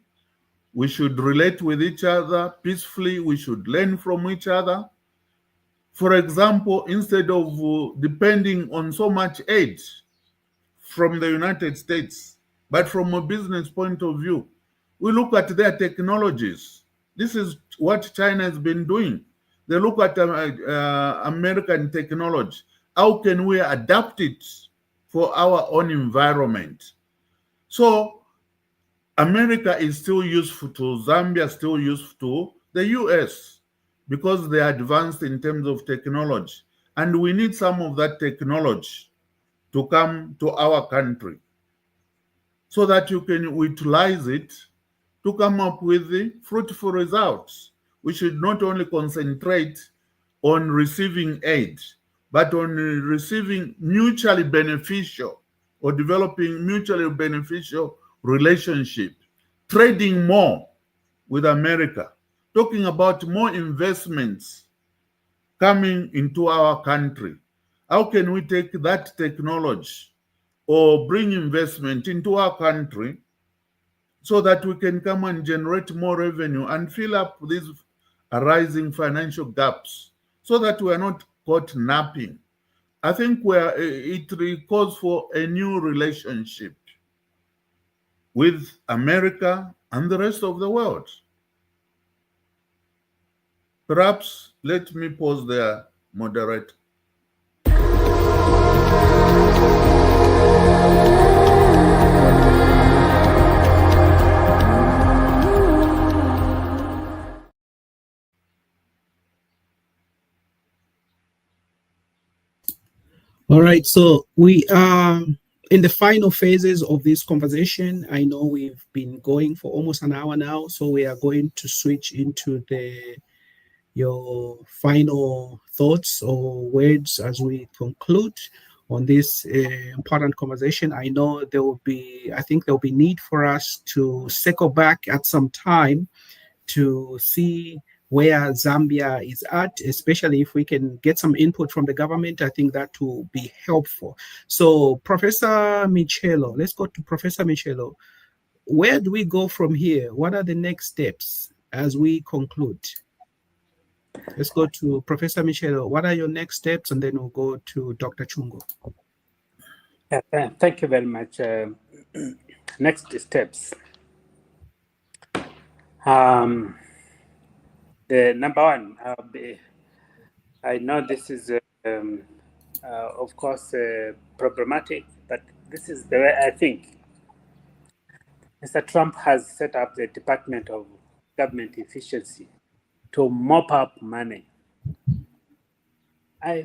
We should relate with each other peacefully, we should learn from each other. For example, instead of depending on so much aid from the United States, but from a business point of view, we look at their technologies. This is what China has been doing. They look at American technology. How can we adapt it for our own environment? So America is still useful to Zambia, still useful to the US, because they are advanced in terms of technology. And we need some of that technology to come to our country so that you can utilize it to come up with the fruitful results. We should not only concentrate on receiving aid, but on receiving mutually beneficial or developing mutually beneficial relationship, trading more with America, talking about more investments coming into our country. How can we take that technology or bring investment into our country so that we can come and generate more revenue and fill up these arising financial gaps so that we are not caught napping? I think it calls for a new relationship with America and the rest of the world. Perhaps let me pause there, moderator. All right, so we are in the final phases of this conversation. I know we've been going for almost an hour now, so we are going to switch into your final thoughts or words as we conclude on this important conversation. I know I think there will be need for us to circle back at some time to see where Zambia is at, especially if we can get some input from the government. I think that will be helpful. So, Professor Michelo, let's go to Professor Michelo. Where do we go from here? What are the next steps as we conclude? Let's go to Professor Michelo. What are your next steps? And then we'll go to Dr. Chungu. Thank you very much. Next steps. The number one, I know this is, of course, problematic, but this is the way I think. Mr. Trump has set up the Department of Government Efficiency to mop up money.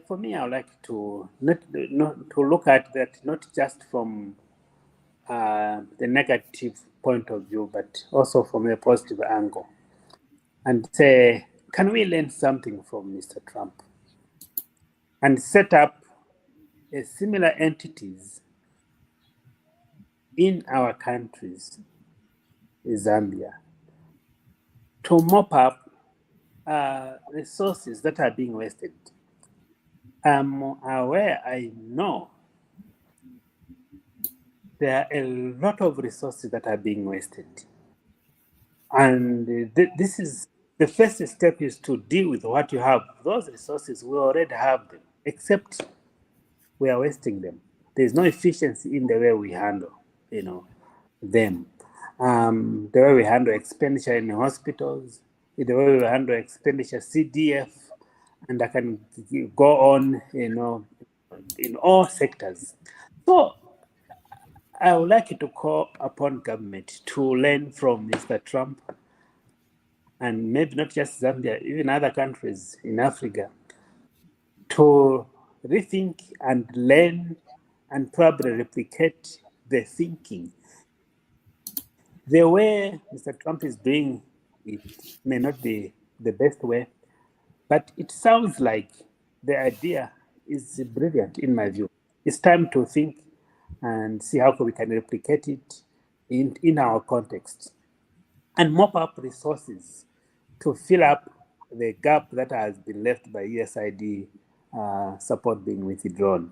For me, I would like to to look at that not just from the negative point of view, but also from a positive angle, and say, can we learn something from Mr. Trump and set up similar entities in our countries, Zambia, to mop up resources that are being wasted? I'm aware, I know there are a lot of resources that are being wasted. And this is the first step, is to deal with what you have. Those resources, we already have them, except we are wasting them. There's no efficiency in the way we handle, them. The way we handle expenditure in hospitals, the way we handle expenditure, CDF, and I can go on, in all sectors. So I would like to call upon government to learn from Mr. Trump, and maybe not just Zambia, even other countries in Africa, to rethink and learn and probably replicate the thinking. The way Mr. Trump is doing it may not be the best way, but it sounds like the idea is brilliant in my view. It's time to think and see how we can replicate it in our context and mop up resources to fill up the gap that has been left by USAID support being withdrawn.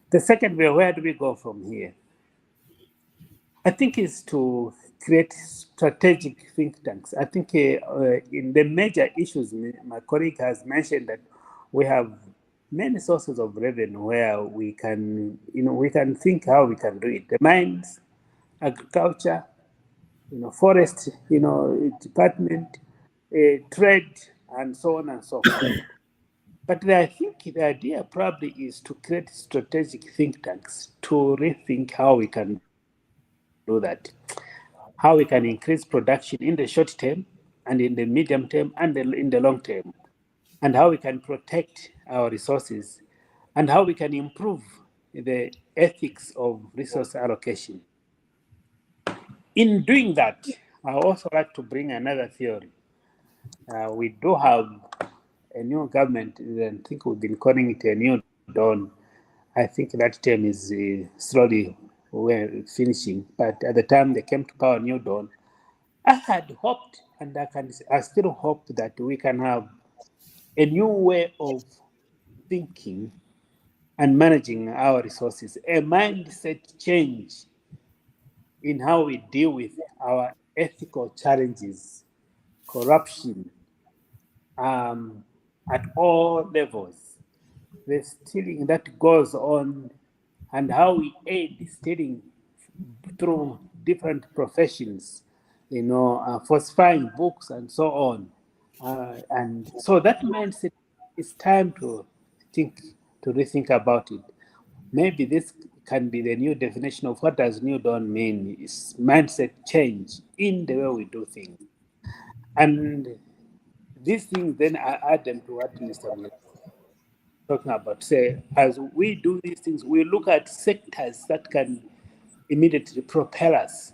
The second way, where do we go from here? I think is to create strategic think tanks. I think in the major issues, my colleague has mentioned that we have many sources of revenue where we can, we can think how we can do it. The mines, agriculture, forest, department, trade, and so on and so forth. But I think the idea probably is to create strategic think tanks to rethink how we can do that, how we can increase production in the short term and in the medium term and in the long term, and how we can protect our resources and how we can improve the ethics of resource allocation. In doing that, I also like to bring another theory. We do have a new government, I think we've been calling it a new dawn. I think that term is slowly finishing, but at the time they came to power, New Dawn, I had hoped and I still hope that we can have a new way of thinking and managing our resources, a mindset change in how we deal with our ethical challenges, corruption, at all levels, the stealing that goes on, and how we aid stealing through different professions, falsifying books and so on. And so that mindset, it's time to rethink about it. Maybe this can be the new definition of what does New Dawn mean. It's mindset change in the way we do things. And these things then I add them to what Mr. Michelo talking about. Say, as we do these things, we look at sectors that can immediately propel us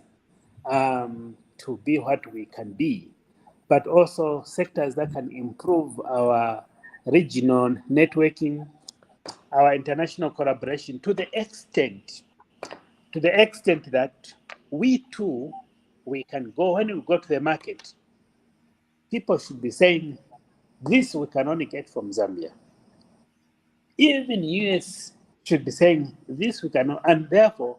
to be what we can be, but also sectors that can improve our regional networking, our international collaboration to the extent that we can go, when we go to the market, people should be saying, this we can only get from Zambia. Even US should be saying, this we cannot, and therefore,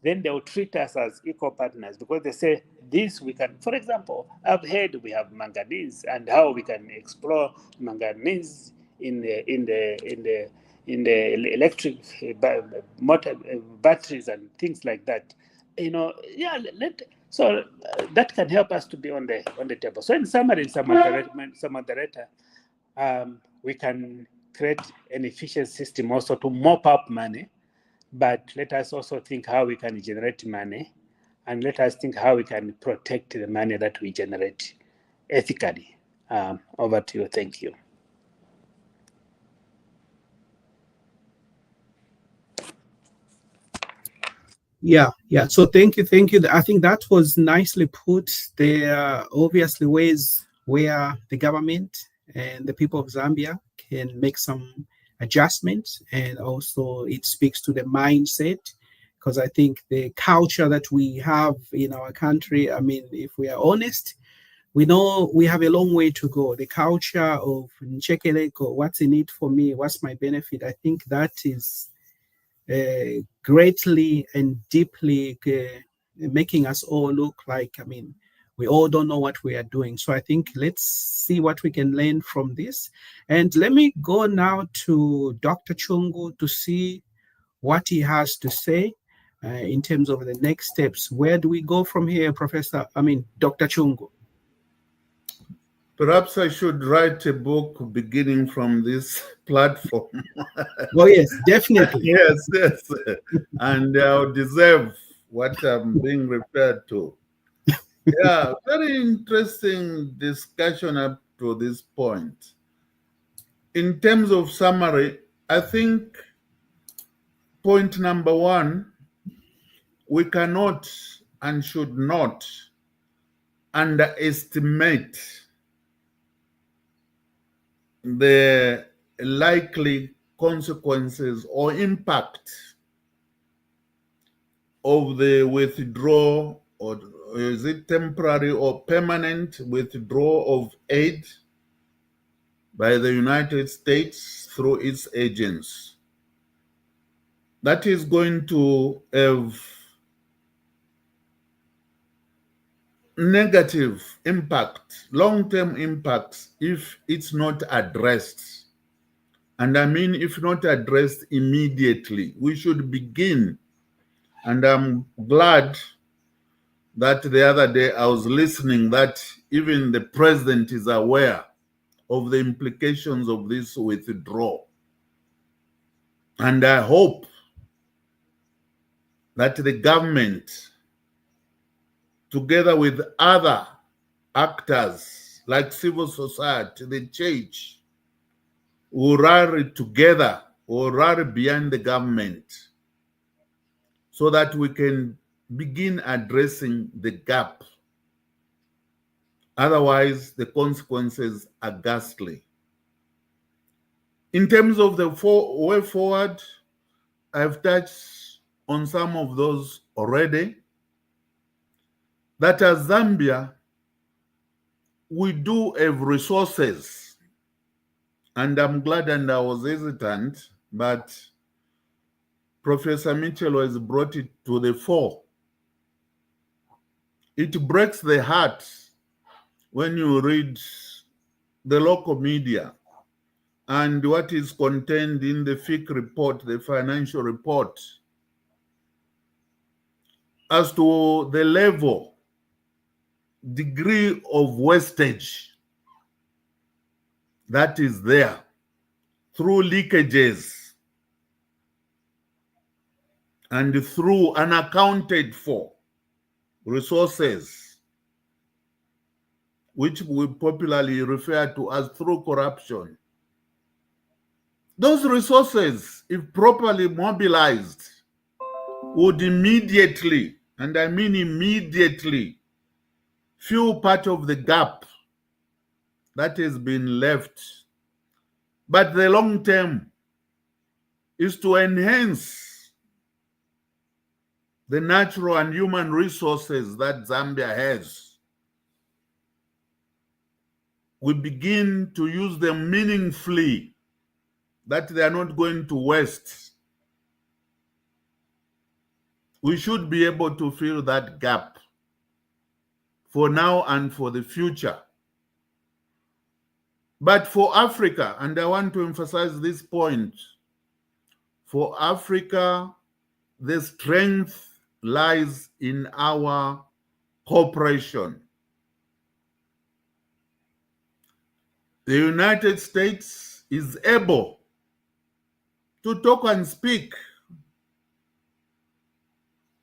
then they will treat us as equal partners because they say, this we can. For example, I've heard we have manganese and how we can explore manganese in the electric motor batteries and things like that. So that can help us to be on the table. So in summary, some moderator, we can create an efficient system also to mop up money, but let us also think how we can generate money, and let us think how we can protect the money that we generate ethically. Over to you. Thank you. Yeah. So thank you. I think that was nicely put. There are obviously ways where the government and the people of Zambia can make some adjustments, and also it speaks to the mindset, because I think the culture that we have in our country, I mean, if we are honest, we know we have a long way to go. The culture of Nchekeleko, what's in it for me, what's my benefit, I think that is greatly and deeply making us all look like, I mean, we all don't know what we are doing. So I think let's see what we can learn from this. And let me go now to Dr. Chungu to see what he has to say in terms of the next steps. Where do we go from here, Dr. Chungu? Perhaps I should write a book beginning from this platform. Oh, yes, definitely. Yes. And I'll deserve what I'm being referred to. Yeah, very interesting discussion up to this point. In terms of summary, I think point number one, we cannot and should not underestimate the likely consequences or impact of the withdrawal, or is it temporary or permanent withdrawal of aid by the United States through its agents. That is going to have negative impact, long-term impacts, if it's not addressed. And I mean, if not addressed immediately, we should begin. And I'm glad that the other day I was listening that even the president is aware of the implications of this withdrawal. And I hope that the government, together with other actors like civil society, the church, will rally together or rally behind the government so that we can begin addressing the gap. Otherwise, the consequences are ghastly. In terms of the way forward, I've touched on some of those already. That as Zambia, we do have resources, and I'm glad, and I was hesitant, but Professor Michelo has brought it to the fore. It breaks the heart when you read the local media and what is contained in the FIC report, the financial report, as to the level, degree of wastage that is there through leakages and through unaccounted for resources, which we popularly refer to as through corruption. Those resources, if properly mobilized, would immediately, and I mean immediately, fill part of the gap that has been left. But the long term is to enhance the natural and human resources that Zambia has. We begin to use them meaningfully, that they are not going to waste. We should be able to fill that gap for now and for the future. But for Africa, and I want to emphasize this point, for Africa, the strength lies in our cooperation. The United States is able to talk and speak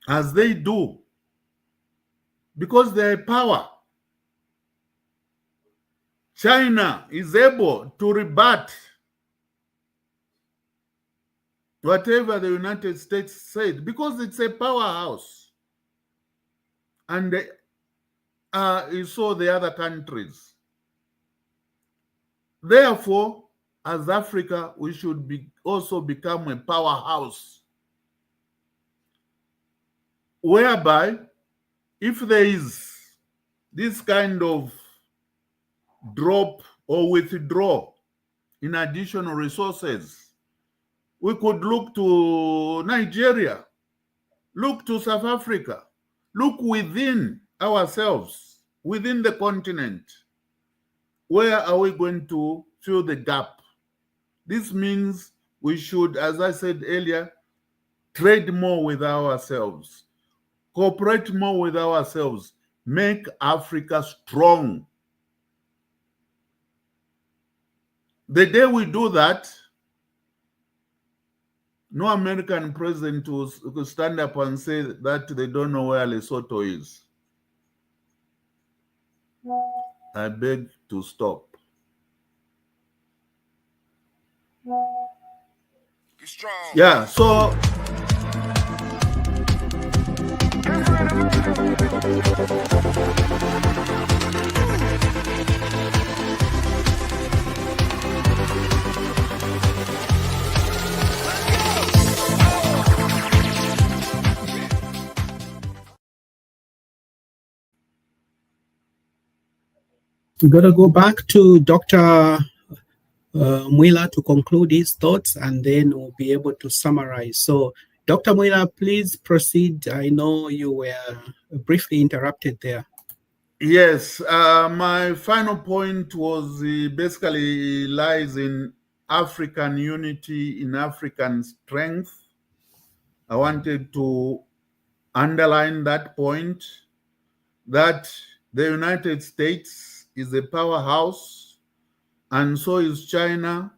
as they do because they have power. China is able to rebut whatever the United States said because it's a powerhouse. And you saw the other countries. Therefore, as Africa, we should also become a powerhouse, whereby if there is this kind of drop or withdraw in additional resources, we could look to Nigeria, look to South Africa, look within ourselves, within the continent. Where are we going to fill the gap? This means we should, as I said earlier, trade more with ourselves, cooperate more with ourselves, make Africa strong. The day we do that, no American president will stand up and say that they don't know where Lesotho is. I beg to stop. Yeah, so we're going to go back to Dr. Mwila to conclude his thoughts, and then we'll be able to summarize. So, Dr. Mwila, please proceed. I know you were briefly interrupted there. Yes, my final point was basically lies in African unity, in African strength. I wanted to underline that point, that the United States is a powerhouse, and so is China,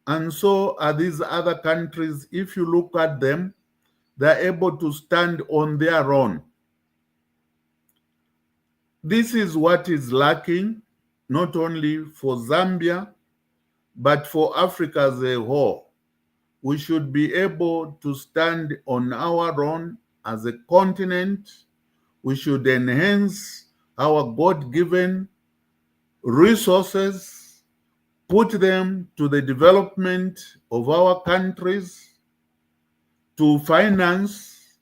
and so are these other countries. If you look at them, they're able to stand on their own. This is what is lacking, not only for Zambia, but for Africa as a whole. We should be able to stand on our own as a continent. We should enhance our God-given resources, put them to the development of our countries, to finance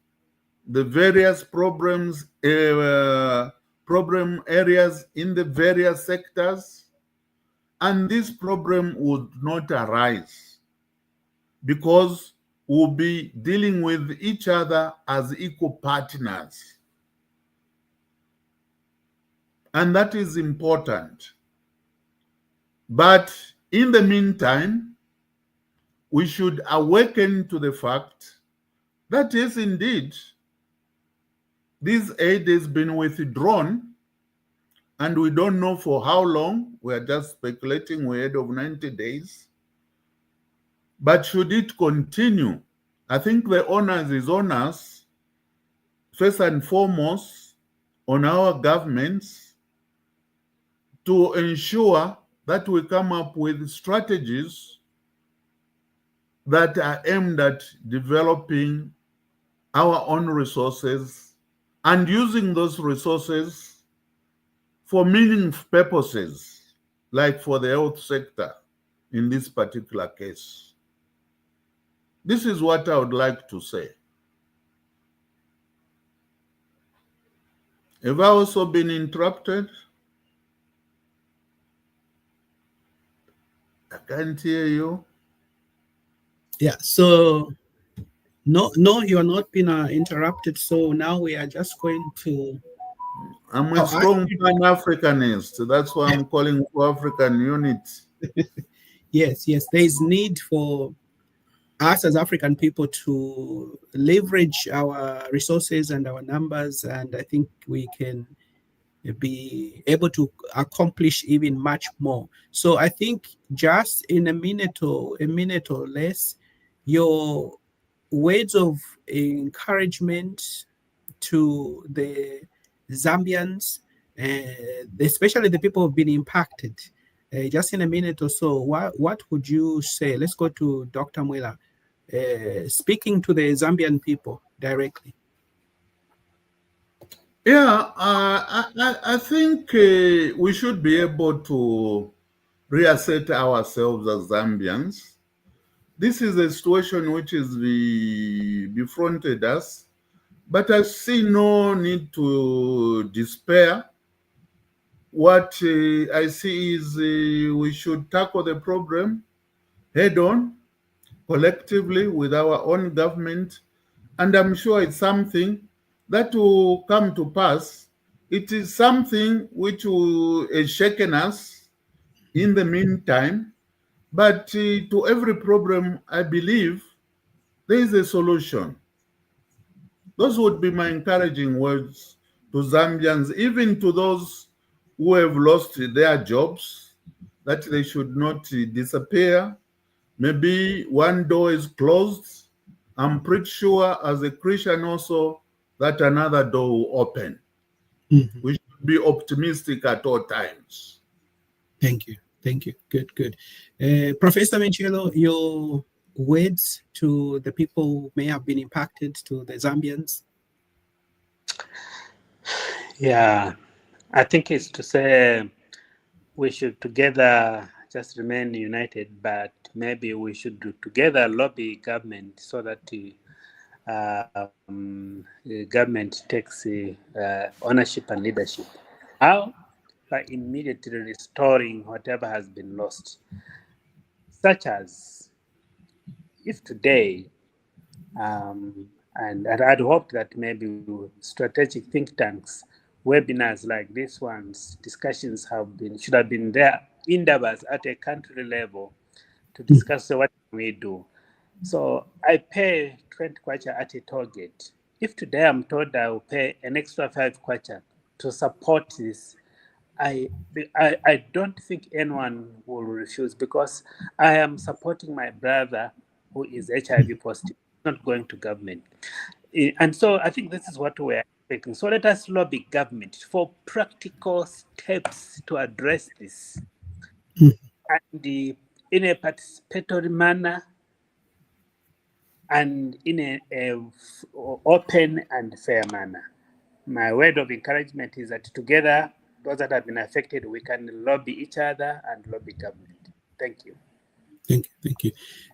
the various problem areas in the various sectors, and this problem would not arise because we'll be dealing with each other as equal partners. And that is important. But in the meantime, we should awaken to the fact that yes, indeed, this aid has been withdrawn, and we don't know for how long. We are just speculating we're ahead of 90 days. But should it continue, I think the onus is on us, first and foremost, on our governments, to ensure that we come up with strategies that are aimed at developing our own resources and using those resources for meaningful purposes, like for the health sector in this particular case. This is what I would like to say. Have I also been interrupted? I can't hear you. Yeah, so no, you're not been interrupted. So now we are just going to. I'm a strong Pan-Africanist. That's why I'm calling for African unity. Yes, there is need for us as African people to leverage our resources and our numbers, and I think we can be able to accomplish even much more. So I think just in a minute or less, your words of encouragement to the Zambians, especially the people who've been impacted, just in a minute or so, what would you say? Let's go to Dr. Mwila, speaking to the Zambian people directly. Yeah, I think we should be able to reassert ourselves as Zambians. This is a situation which is befronted us, but I see no need to despair. What I see is we should tackle the problem head on, collectively with our own government, and I'm sure it's something that will come to pass. It is something which has shaken us in the meantime, but to every problem, I believe there is a solution. Those would be my encouraging words to Zambians, even to those who have lost their jobs, that they should not disappear. Maybe one door is closed. I'm pretty sure as a Christian also that another door will open. Mm-hmm. We should be optimistic at all times. Thank you. Good. Professor Michelo, your words to the people who may have been impacted, to the Zambians? Yeah, I think it's to say we should together just remain united, but maybe we should together lobby government so that the government takes ownership and leadership. How? By immediately restoring whatever has been lost, such as if today, and I'd hope that maybe strategic think tanks, webinars like this ones, discussions should have been there, endeavors at a country level to discuss what we do. So I pay 20 kwacha at a toll gate. If today I'm told I will pay an extra 5 kwacha to support this, I don't think anyone will refuse, because I am supporting my brother who is HIV positive, not going to government. And so I think this is what we're expecting. So let us lobby government for practical steps to address this, and in a participatory manner, and in a open and fair manner. My word of encouragement is that together, those that have been affected, we can lobby each other and lobby government. Thank you. Thank you.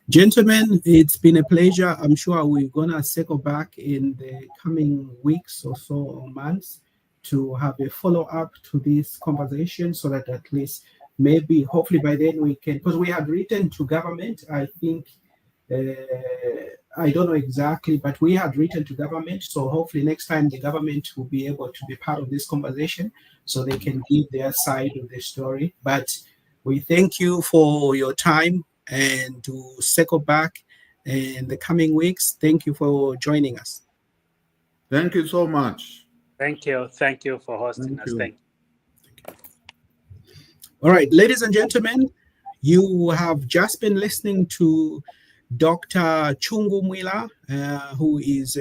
Gentlemen, it's been a pleasure. I'm sure we're going to circle back in the coming weeks or so, or months, to have a follow-up to this conversation so that at least maybe, hopefully by then we can, because we had written to government, I think, I don't know exactly, but we had written to government. So hopefully next time the government will be able to be part of this conversation so they can give their side of the story. But we thank you for your time, and to circle back in the coming weeks. Thank you for joining us. Thank you so much. Thank you. Thank you for hosting Thank us. you. Thank you. All right, ladies and gentlemen, you have just been listening to Dr. Chungu Mwila, who is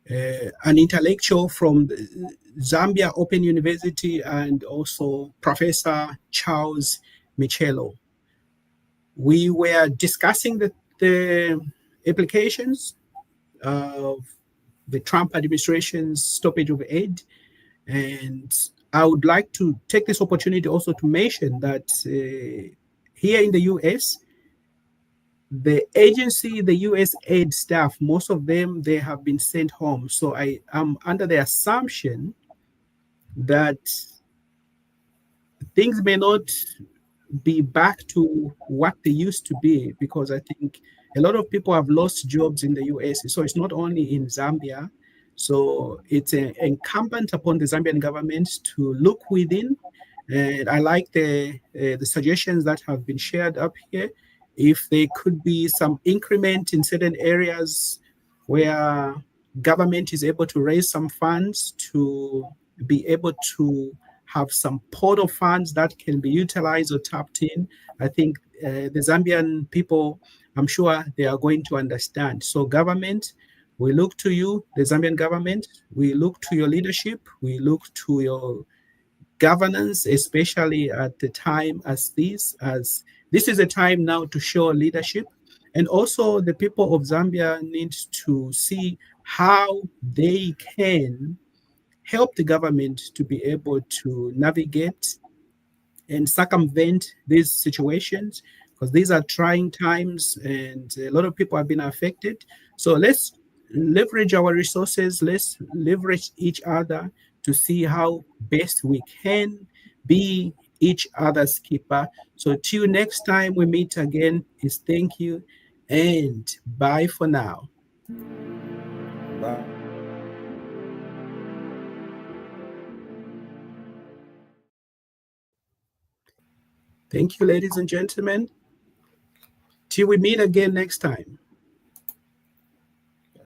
an intellectual from the Zambia Open University, and also Professor Charles Michelo. We were discussing the implications of the Trump administration's stoppage of aid. And I would like to take this opportunity also to mention that here in the US, the agency, the USAID staff, most of them, they have been sent home. So I am under the assumption that things may not be back to what they used to be, because I think a lot of people have lost jobs in the US. So it's not only in Zambia. So it's incumbent upon the Zambian government to look within. And I like the suggestions that have been shared up here. If there could be some increment in certain areas where government is able to raise some funds to be able to have some pot of funds that can be utilized or tapped in, I think the Zambian people, I'm sure they are going to understand. So government, we look to you, the Zambian government, we look to your leadership, we look to your governance, especially at the time as this is a time now to show leadership. And also the people of Zambia need to see how they can help the government to be able to navigate and circumvent these situations, because these are trying times and a lot of people have been affected. So let's leverage our resources, let's leverage each other to see how best we can be each other's keeper. So till next time we meet again, is thank you and bye for now. Bye. Thank you, ladies and gentlemen. Till we meet again next time.